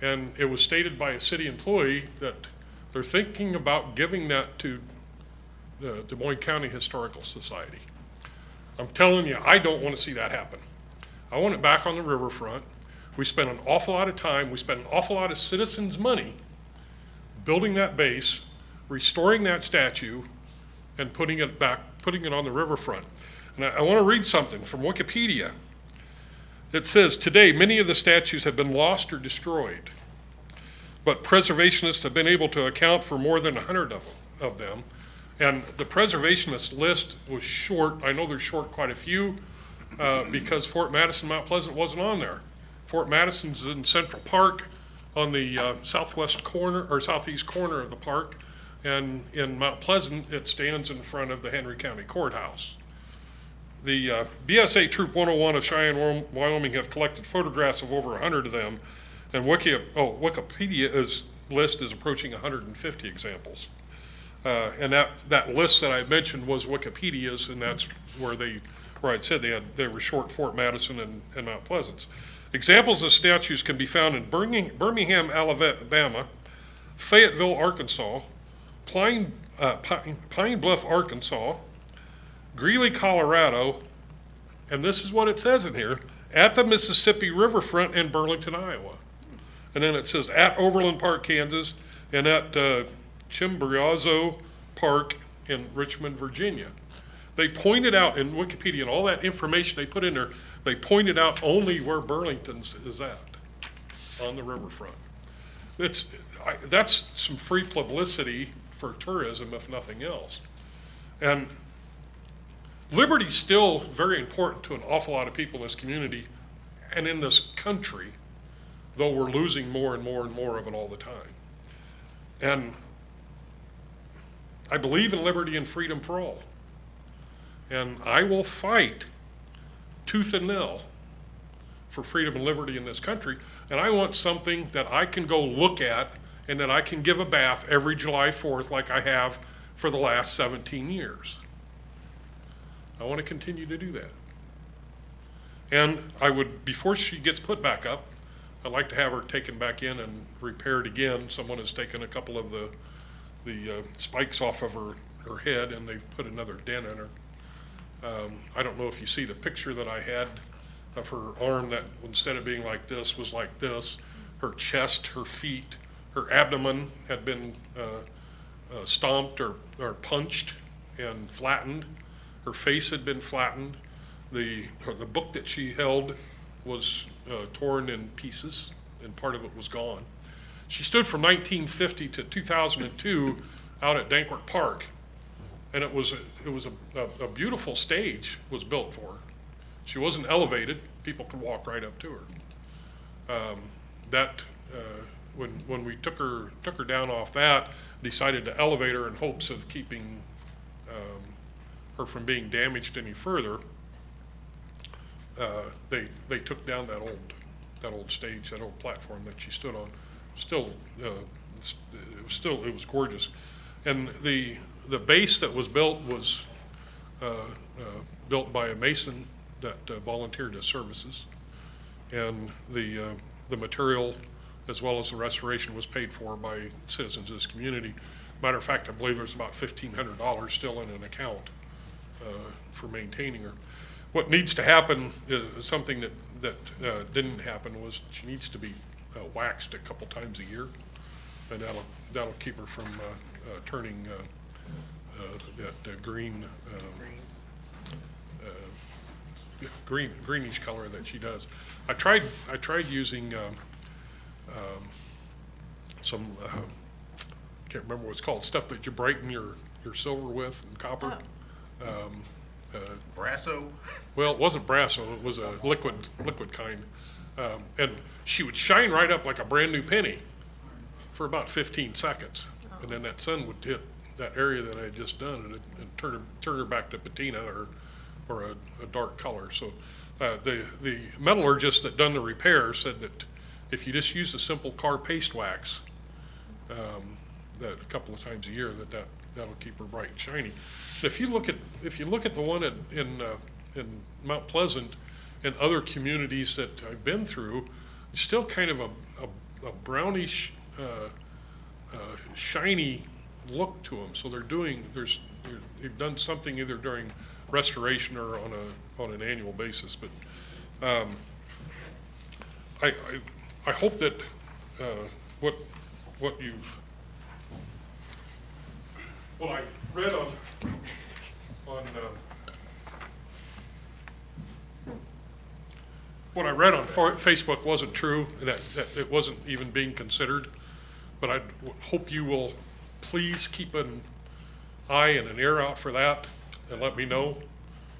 and it was stated by a city employee that they're thinking about giving that to the Des Moines County Historical Society. I'm telling you, I don't want to see that happen. I want it back on the riverfront. We spent an awful lot of time, we spent an awful lot of citizens' money building that base, restoring that statue, and putting it on the riverfront. And I want to read something from Wikipedia. It says, today, many of the statues have been lost or destroyed, but preservationists have been able to account for more than 100 of them. And the preservationist list was short. I know they're short quite a few because Fort Madison, Mount Pleasant wasn't on there. Fort Madison's in Central Park on the southwest corner or southeast corner of the park. And in Mount Pleasant, it stands in front of the Henry County Courthouse. The BSA Troop 101 of Cheyenne, Wyoming have collected photographs of over 100 of them. And Wikipedia's list is approaching 150 examples. And that list that I mentioned was Wikipedia's, and that's where I said they were short Fort Madison and Mount Pleasant. Examples of statues can be found in Birmingham, Alabama, Fayetteville, Arkansas, Pine Bluff, Arkansas, Greeley, Colorado, and this is what it says in here, at the Mississippi riverfront in Burlington, Iowa. And then it says at Overland Park, Kansas, and at Chimborazo Park in Richmond, Virginia. They pointed out in Wikipedia and all that information they put in there, they pointed out only where Burlington's is at, on the riverfront. That's some free publicity for tourism, if nothing else. And liberty's still very important to an awful lot of people in this community and in this country, though we're losing more and more and more of it all the time. And I believe in liberty and freedom for all. And I will fight tooth and nail for freedom and liberty in this country. And I want something that I can go look at and that I can give a bath every July 4th like I have for the last 17 years. I want to continue to do that. And I would, before she gets put back up, I'd like to have her taken back in and repaired again. Someone has taken a couple of the spikes off of her head, and they've put another dent in her. I don't know if you see the picture that I had of her arm that instead of being like this was like this. Her chest, her feet, her abdomen had been stomped or punched and flattened. Her face had been flattened. The book that she held was torn in pieces, and part of it was gone. She stood from 1950 to 2002 out at Dankworth Park, and it was a beautiful stage was built for her. She wasn't elevated; people could walk right up to her. When we took her down off that, decided to elevate her in hopes of keeping her from being damaged any further. They took down that old stage, that old platform that she stood on. It was gorgeous, and the base that was built was built by a mason that volunteered his services, and the material as well as the restoration was paid for by citizens of this community. Matter of fact, I believe there's about $1,500 still in an account for maintaining her. what needs to happen is something that didn't happen was she needs to be waxed a couple times a year. And that'll keep her from turning that greenish color that she does. I tried using some can't remember what it's called, stuff that you brighten your silver with and copper. Brasso? Well, it wasn't Brasso, it was a liquid kind. And she would shine right up like a brand new penny for about 15 seconds. And then that sun would hit that area that I had just done and turn her back to patina or a dark color. So the metallurgist that done the repair said that if you just use a simple car paste wax that a couple of times a year, that'll keep her bright and shiny. If you look at the one in Mount Pleasant and other communities that I've been through, it's still kind of a brownish, shiny look to them. So they've done something either during restoration or on an annual basis. But I hope that what I read on what I read on Facebook wasn't true, that it wasn't even being considered. But I hope you will please keep an eye and an ear out for that and let me know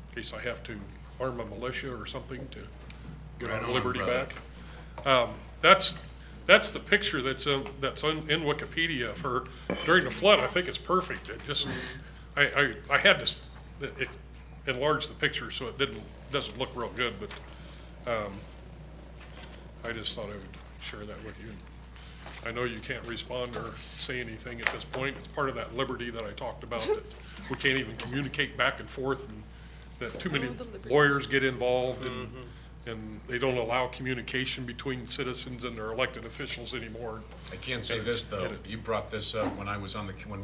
in case I have to arm a militia or something to get Right our on, liberty brother. back. That's the picture that's in Wikipedia for during the flood. I think it's perfect. It just I had to enlarge the picture so it doesn't look real good, but I just thought I would share that with you. I know you can't respond or say anything at this point. It's part of that liberty that I talked about, that we can't even communicate back and forth, and that too many lawyers get involved, and they don't allow communication between citizens and their elected officials anymore. I can say this, though. You brought this up when when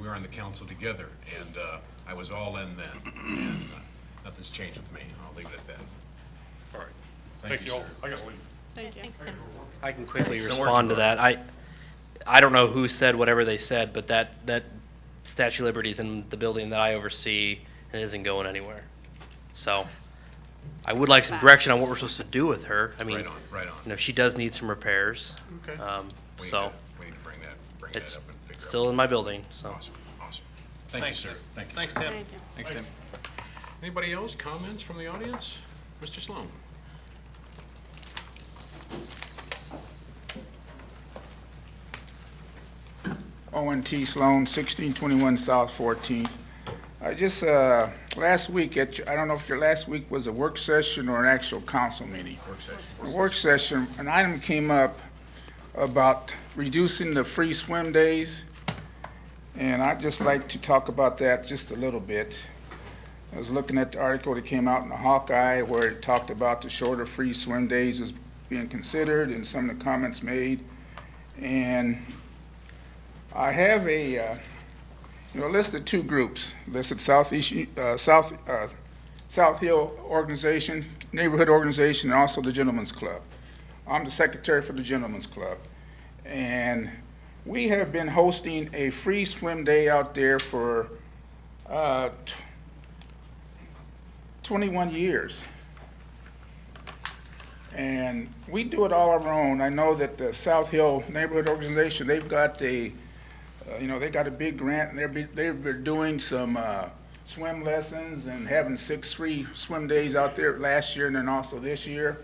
we were on the council together, and I was all in then. And nothing's changed with me. I'll leave it at that. All right. Thank you all. sir. I gotta leave. Thank you. Thanks, Tim. I can quickly Don't worry, respond to Tim. that. I don't know who said whatever they said, but that Statue of Liberty is in the building that I oversee and isn't going anywhere. So I would like some direction on what we're supposed to do with her. I mean, Right on. you know, she does need some repairs. Okay. We need So to bring that it's up and figure out. still in my building, so. Awesome. Thank you, sir. Thank you, Thanks, sir. Tim. Thank you. Thanks, Tim. Anybody else, comments from the audience? Mr. Sloan? Owen T. Sloan, 1621 South 14th. I just, last week, I don't know if your last week was a work session or an actual council meeting. Work session. The work session, an item came up about reducing the free swim days, and I'd just like to talk about that just a little bit. I was looking at the article that came out in the Hawkeye where it talked about the shorter free swim days as being considered and some of the comments made. And I have a listed two groups, listed South Hill Organization, Neighborhood Organization, and also the Gentlemen's Club. I'm the secretary for the Gentlemen's Club. And we have been hosting a free swim day out there for 21 years. And we do it all of our own. I know that the South Hill Neighborhood Organization, they've got they got a big grant, and they've been doing some swim lessons and having 6 free swim days out there last year and then also this year.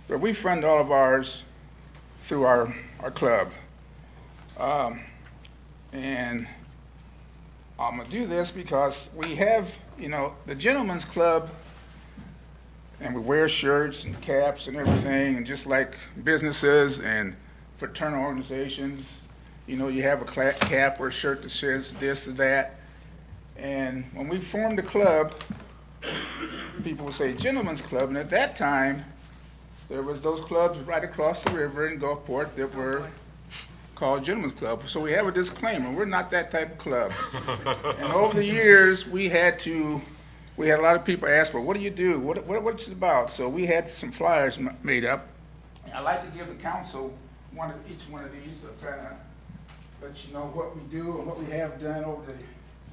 But we fund all of ours through our club. And I'm gonna do this because we have, the Gentlemen's Club, and we wear shirts and caps and everything, and just like businesses and fraternal organizations, you have a cap or a shirt that says this or that. And when we formed the club, people would say Gentlemen's Club, and at that time, there was those clubs right across the river in Gulfport that were called Gentlemen's Club. So we have a disclaimer, we're not that type of club. And over the years, we had to we had a lot of people ask, well, what do you do? What's it about? So we had some flyers made up. I'd like to give the council each one of these to kind of let you know what we do and what we have done over the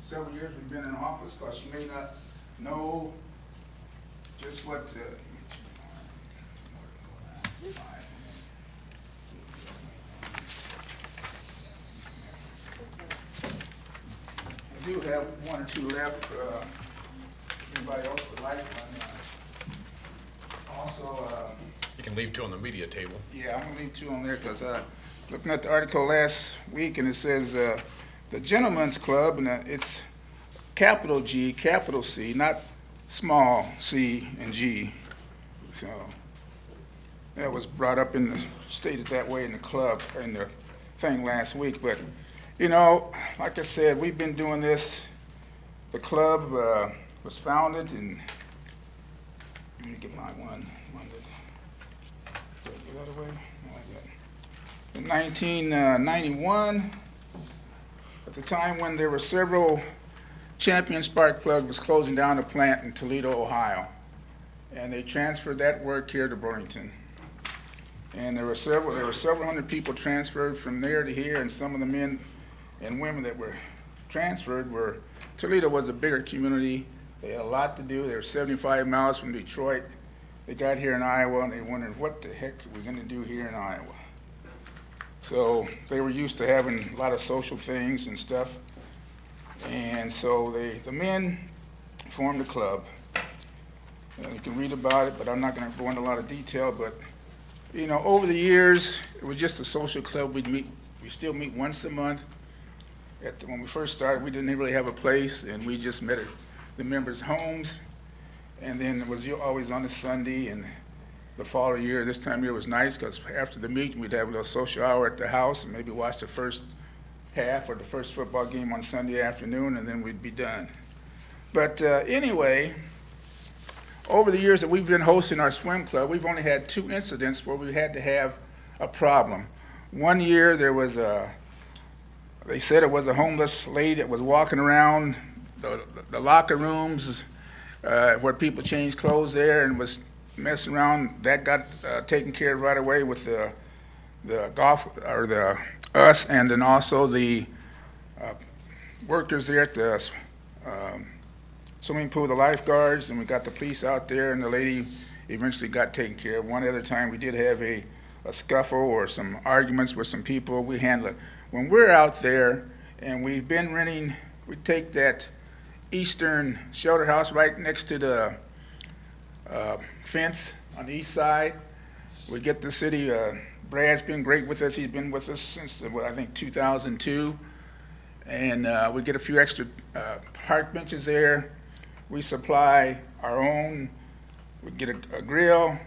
several years we've been in office, because you may not know just what. I do have one or two left. Anybody else would like one? Also, You can leave two on the media table. yeah, I'm gonna leave two on there because I was looking at the article last week and it says the Gentlemen's Club, and it's capital G, capital C, not small c and G. So that was brought up stated that way in the club, in the thing last week. But, you know, like I said, we've been doing this. The club was founded in, let me get my one. Did I get that away? No, I got it. In 1991, at the time when there were several Champion Spark Plug was closing down a plant in Toledo, Ohio. And they transferred that work here to Burlington. And there were several hundred people transferred from there to here, and some of the men and women that were transferred Toledo was a bigger community. They had a lot to do. They were 75 miles from Detroit. They got here in Iowa, and they wondered, what the heck are we going to do here in Iowa? So they were used to having a lot of social things and stuff. And so the men formed a club. You can read about it, but I'm not going to go into a lot of detail. But, you know, over the years, it was just a social club. We still meet once a month. When we first started, we didn't really have a place, and we just met at the members' homes. And then it was always on a Sunday, and the following year, this time of year was nice, because after the meeting, we'd have a little social hour at the house and maybe watch the first half or the first football game on Sunday afternoon, and then we'd be done. But anyway, over the years that we've been hosting our swim club, we've only had 2 incidents where we had to have a problem. One year there was they said it was a homeless lady that was walking around the locker rooms where people changed clothes there and was messing around. That got taken care of right away with the golf, or us, and then also the workers there at the swimming pool, the lifeguards, and we got the police out there, and the lady eventually got taken care of. One other time we did have a scuffle or some arguments with some people. We handle it. When we're out there and we've been renting, we take that eastern shelter house right next to the fence on the east side. We get the city, Brad's been great with us. He's been with us since, I think, 2002. And we get a few extra park benches there. We supply our own. We get a grill.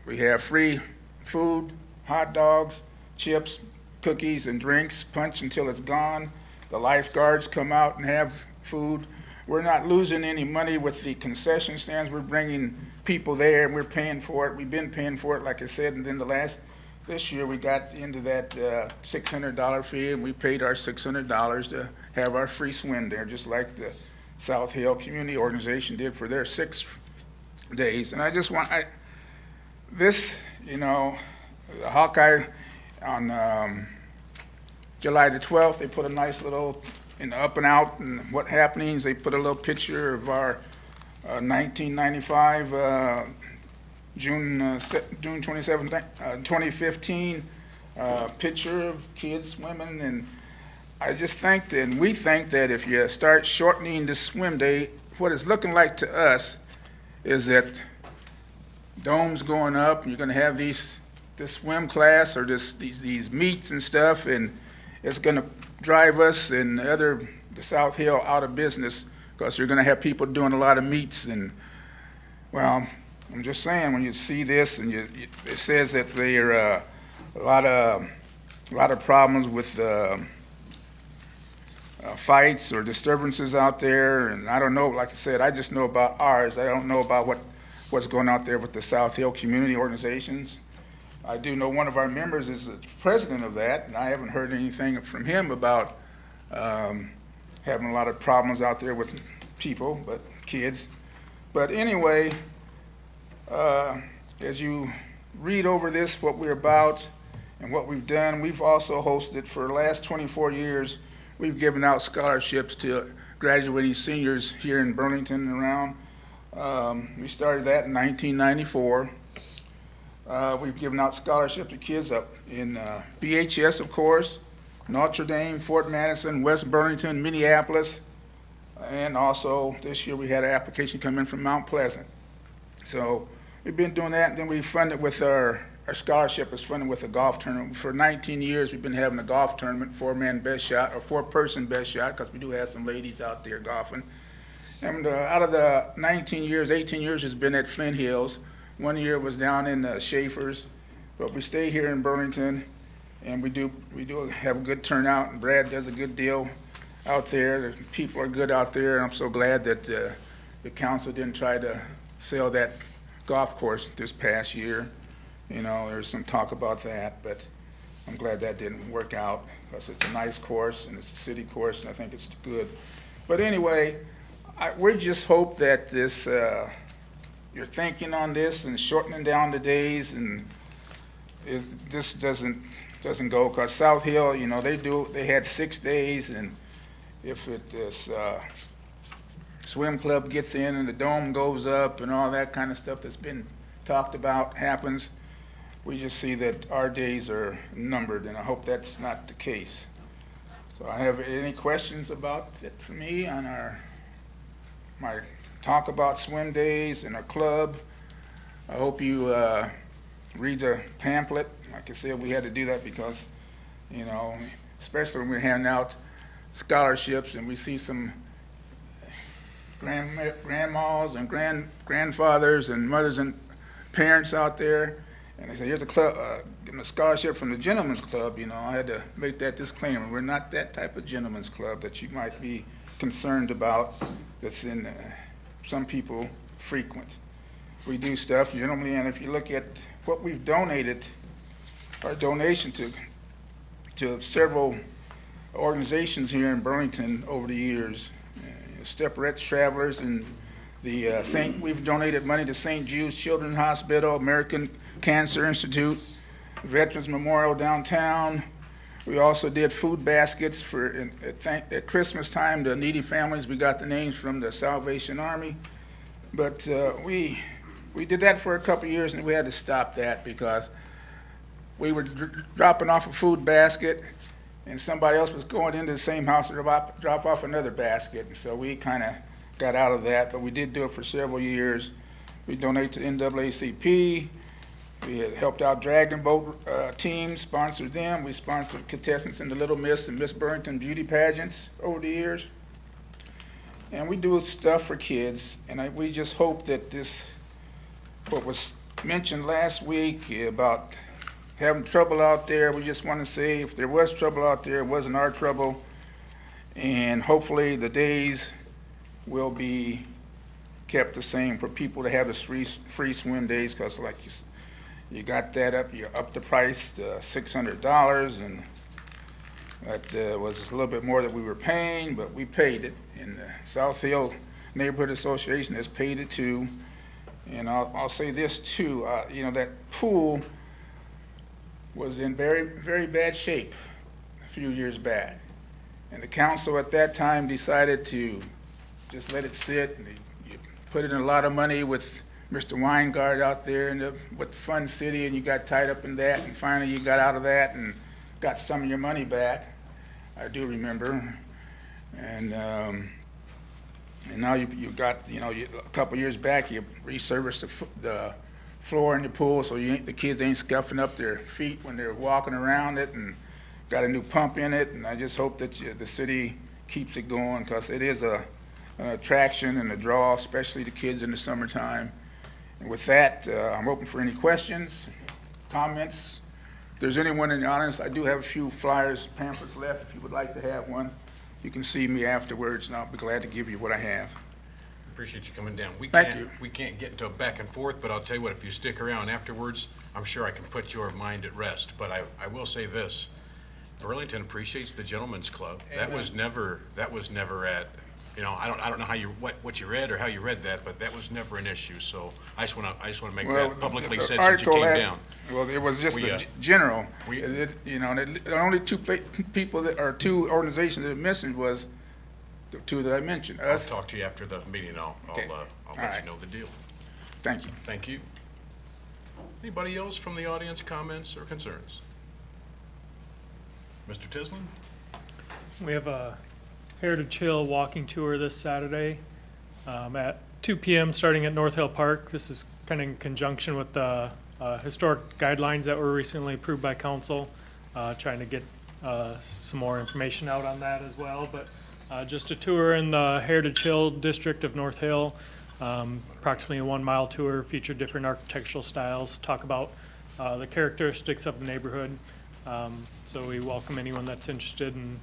We have free food, hot dogs, chips, cookies and drinks, punch until it's gone. The lifeguards come out and have food. We're not losing any money with the concession stands. We're bringing people there, and we're paying for it. We've been paying for it, like I said, and then this year we got into that $600 fee, and we paid our $600 to have our free swim there, just like the South Hill Community Organization did for their 6 days. And I just want, this, you know, the Hawkeye on July the 12th, they put a nice little, in the up and out and what happenings, they put a little picture of our 1995 June 27th, 2015 picture of kids swimming. And I just think that, and we think that if you start shortening the swim day, what it's looking like to us is that domes going up, and you're going to have this swim class or these meets and stuff, and it's going to drive us and the South Hill out of business, because you're going to have people doing a lot of meets. And, well, I'm just saying, when you see this and it says that there are a lot of problems with fights or disturbances out there, and I don't know, like I said, I just know about ours. I don't know about what's going out there with the South Hill community organizations. I do know one of our members is the president of that, and I haven't heard anything from him about having a lot of problems out there with people, but kids. But anyway, as you read over this, what we're about and what we've done, we've also hosted for the last 24 years, we've given out scholarships to graduating seniors here in Burlington and around. We started that in 1994. We've given out scholarships to kids up in BHS, of course, Notre Dame, Fort Madison, West Burlington, Minneapolis, and also this year we had an application come in from Mount Pleasant. So we've been doing that, and then we funded with our scholarship is funded with a golf tournament. For 19 years, we've been having a golf tournament, four-man best shot, or four-person best shot, because we do have some ladies out there golfing. And out of the 19 years, 18 years has been at Flint Hills. 1 year was down in Schaefer's, but we stay here in Burlington, and we do have a good turnout, and Brad does a good deal out there. The people are good out there, and I'm so glad that the council didn't try to sell that golf course this past year. You know, there's some talk about that, but I'm glad that didn't work out, because it's a nice course, and it's a city course, and I think it's good. But anyway, we just hope that this, you're thinking on this and shortening down the days, and this doesn't go, because South Hill, you know, they had 6 days, and if this swim club gets in and the dome goes up and all that kind of stuff that's been talked about happens, we just see that our days are numbered, and I hope that's not the case. So I have any questions about it for me on my talk about swim days and our club. I hope you read the pamphlet. Like I said, we had to do that because, you know, especially when we're handing out scholarships and we see some grandmas and grandfathers and mothers and parents out there, and they say, here's a club, give them a scholarship from the Gentlemen's Club. You know, I had to make that disclaimer. We're not that type of gentleman's club that you might be concerned about that's in some people frequent. We do stuff generally, and if you look at what we've donated, our donation to several organizations here in Burlington over the years, Stepperettes Travelers, and we've donated money to St. Jude's Children's Hospital, American Cancer Institute, Veterans Memorial downtown. We also did food baskets for at Christmas time to needy families. We got the names from the Salvation Army, but we did that for a couple of years, and we had to stop that because we were dropping off a food basket, and somebody else was going into the same house to drop off another basket. And so we kind of got out of that, but we did do it for several years. We donate to NAACP. We had helped out Dragon Boat teams, sponsored them. We sponsored contestants in the Little Miss and Miss Burlington beauty pageants over the years. And we do stuff for kids, and we just hope that this, what was mentioned last week about having trouble out there, we just want to say if there was trouble out there, it wasn't our trouble. And hopefully the days will be kept the same for people to have the free swim days, because like you got that up, you upped the price to $600, and that was a little bit more than we were paying, but we paid it. And the South Hill Neighborhood Association has paid it too. And I'll say this too, you know, that pool was in very, very bad shape a few years back. And the council at that time decided to just let it sit, and you put in a lot of money with Mr. Weingart out there and with Fun City, and you got tied up in that, and finally you got out of that and got some of your money back. I do remember. And now you got, you know, a couple years back you resurfaced the floor in the pool, so the kids ain't scuffing up their feet when they're walking around it, and got a new pump in it. And I just hope that the city keeps it going, because it is an attraction and a draw, especially to kids in the summertime. And with that, I'm open for any questions, comments. If there's anyone in the audience, I do have a few flyers, pamphlets left. If you would like to have one, you can see me afterwards, and I'll be glad to give you what I have. Appreciate you coming down. Thank you. We can't get into a back and forth, but I'll tell you what, if you stick around afterwards, I'm sure I can put your mind at rest. But I will say this, Burlington appreciates the Gentlemen's Club. That was never at you know, I don't know how you, what you read or how you read that, but that was never an issue, so I just wanna make Well, that publicly the said since you article came had- down. Well, it was just We, a general. we- You know, the only two people that, or two organizations that mentioned was the two that I mentioned, I'll us. talk to you after the meeting, I'll Okay. let All you right. know the deal. Thank you. Thank you. Anybody else from the audience, comments or concerns? Mr. Tislin? We have a Heritage Hill walking tour this Saturday at 2 p.m. starting at North Hill Park. This is kind of in conjunction with the historic guidelines that were recently approved by council, trying to get some more information out on that as well. But just a tour in the Heritage Hill district of North Hill, approximately a 1-mile tour, feature different architectural styles, talk about the characteristics of the neighborhood. So we welcome anyone that's interested in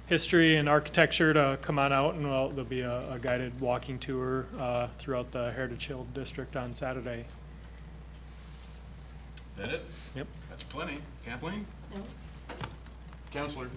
history and architecture to come on out, and there'll be a guided walking tour throughout the Heritage Hill district on Saturday. Is that it? Yep. That's plenty. Kathleen? Counselor?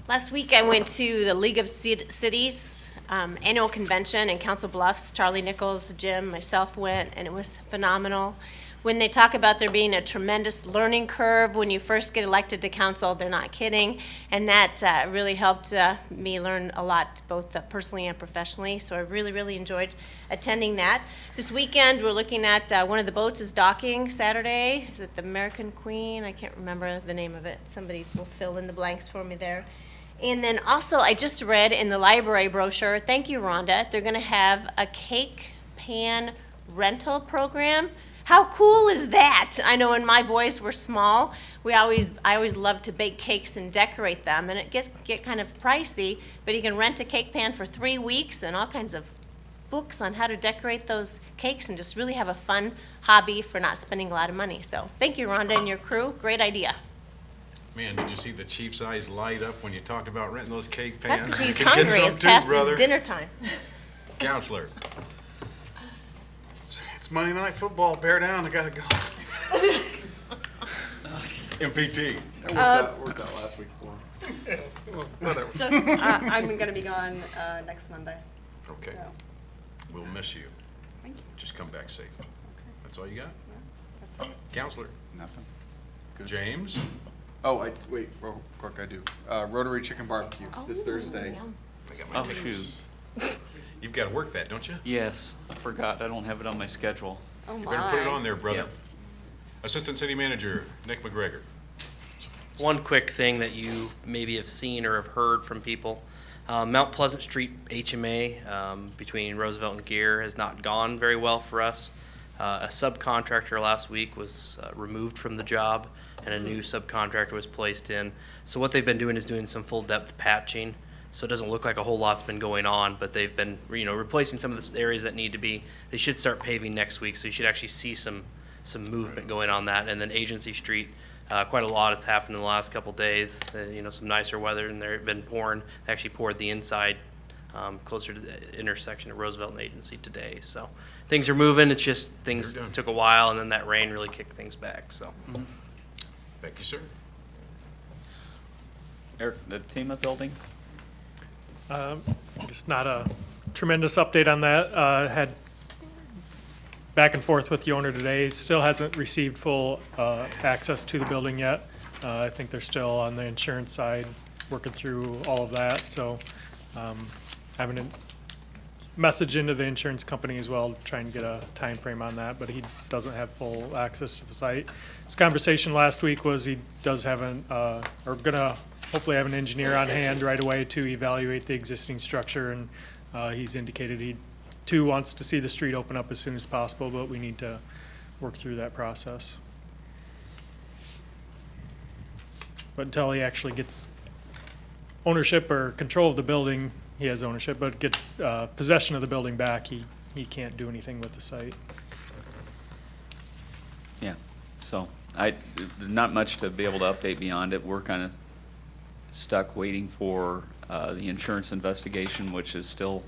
Last week, I went to the League of Cities annual convention in Council Bluffs. Charlie Nichols, Jim, myself went, and it was phenomenal. When they talk about there being a tremendous learning curve when you first get elected to council, they're not kidding. And that really helped me learn a lot, both personally and professionally. So I really, really enjoyed attending that. This weekend, we're looking at one of the boats is docking Saturday. Is it the American Queen? I can't remember the name of it. Somebody will fill in the blanks for me there. And then also, I just read in the library brochure, thank you, Rhonda, they're gonna have a cake pan rental program. How cool is that? I know when my boys were small, I always loved to bake cakes and decorate them, and it get kind of pricey, but you can rent a cake pan for 3 weeks and all kinds of books on how to decorate those cakes and just really have a fun hobby for not spending a lot of money. So thank you, Rhonda and your crew. Great idea. Man, did you see the chief's eyes light up when you talked about renting those cake pans? That's because he's You can get hungry. some It's too, past brother. his dinner time. Counselor? It's Monday Night Football. Bear down. I gotta go. MPT? That worked out last week for him. Just, I'm gonna be gone next Monday. Okay. So, We'll miss you. thank you. Just come back safe. That's all you got? That's it. Counselor? Nothing. James? Oh, wait, real quick, I do. Rotary Chicken Barbecue this Thursday. Yum. I got my Oh, tickets. You've got to work that, don't you? Yes, I forgot. I don't have it on my schedule. Oh You better put it my. on there, brother. Yep. Assistant City Manager, Nick McGregor. One quick thing that you maybe have seen or have heard from people. Mount Pleasant Street HMA between Roosevelt and Gear has not gone very well for us. A subcontractor last week was removed from the job and a new subcontractor was placed in. So what they've been doing is doing some full depth patching. So it doesn't look like a whole lot's been going on, but they've been, replacing some of the areas that need to be. They should start paving next week, so you should actually see some movement going on that. And then Agency Street, quite a lot has happened in the last couple days. Some nicer weather, and they've been pouring. They actually poured the inside closer to the intersection of Roosevelt and Agency today. So things are moving. It's just things They're done. took a while, and then that rain really kicked things back. So. Thank you, sir. Eric, the TEMA building? It's not a tremendous update on that. Had back and forth with the owner today. Still hasn't received full access to the building yet. I think they're still on the insurance side working through all of that. So having a message into the insurance company as well, trying to get a time frame on that, but he doesn't have full access to the site. His conversation last week was he does have gonna hopefully have an engineer on hand right away to evaluate the existing structure, and he's indicated he too wants to see the street open up as soon as possible, but we need to work through that process. But until he actually gets ownership or control of the building, he has ownership, but gets possession of the building back, he can't do anything with the site. Yeah, so not much to be able to update beyond it. We're kind of stuck waiting for the insurance investigation, which is still.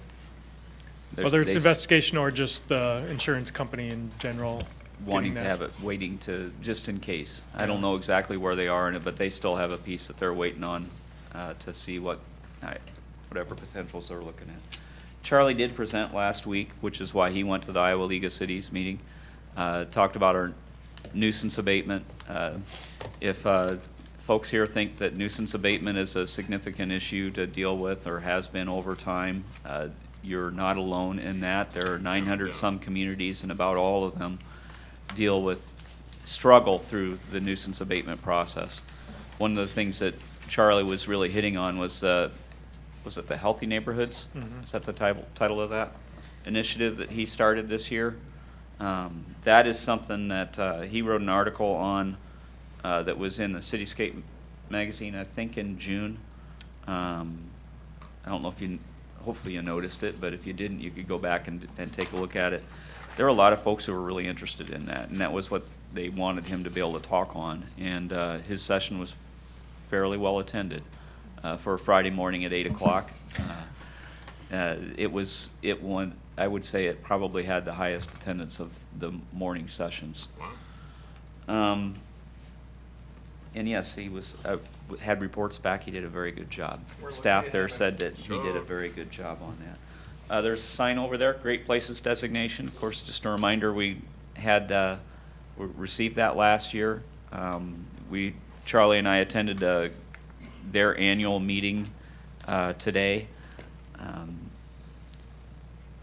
Whether it's investigation or just the insurance company in general. Wanting to have it, waiting to, just in case. I don't know exactly where they are in it, but they still have a piece that they're waiting on to see what. whatever potentials they're looking at. Charlie did present last week, which is why he went to the Iowa League of Cities meeting. Talked about our nuisance abatement. If folks here think that nuisance abatement is a significant issue to deal with or has been over time, you're not alone in that. There are 900 some communities, and about all of them struggle through the nuisance abatement process. One of the things that Charlie was really hitting on was it the Healthy Neighborhoods? Mhm. Is that the title of that initiative that he started this year? That is something that he wrote an article on that was in the Cityscape magazine, I think in June. I don't know if hopefully you noticed it, but if you didn't, you could go back and take a look at it. There were a lot of folks who were really interested in that, and that was what they wanted him to be able to talk on. And his session was fairly well attended for a Friday morning at 8 o'clock. I would say it probably had the highest attendance of the morning sessions. And yes, he had reports back. He did a very good job. Staff there said that he did a very good job on that. There's a sign over there, Great Places designation. Of course, just a reminder, we received that last year. Charlie and I attended their annual meeting today.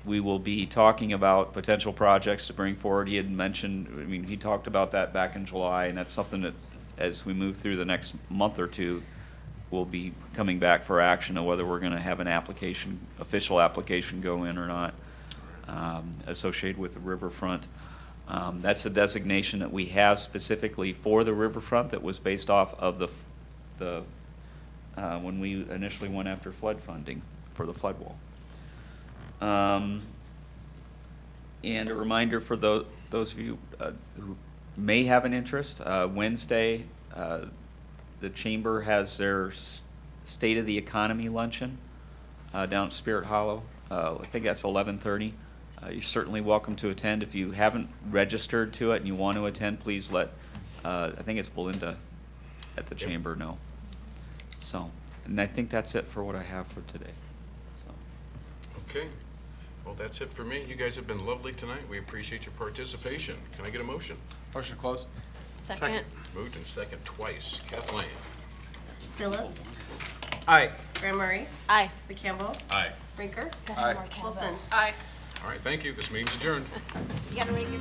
We will be talking about potential projects to bring forward. He had mentioned, he talked about that back in July, and that's something that as we move through the next month or two, we'll be coming back for action of whether we're going to have an official application go in or not, associated with the riverfront. That's a designation that we have specifically for the riverfront that was based off of when we initially went after flood funding for the flood wall. And a reminder for those of you who may have an interest, Wednesday, the Chamber has their State of the Economy luncheon down at Spirit Hollow. I think that's 11:30. You're certainly welcome to attend. If you haven't registered to it and you want to attend, please let, I think it's Belinda at the Chamber know. So, and I think that's it for what I have for today. So. Okay. Well, that's it for me. You guys have been lovely tonight. We appreciate your participation. Can I get a motion? Motion to close. Second. Moved and second twice. Kathleen? Phillips. Aye. Graham Murray. Aye. McCampbell. Aye. Brinker. Aye. Wilson. Aye. All right, thank you. This meeting's adjourned. You got a radio?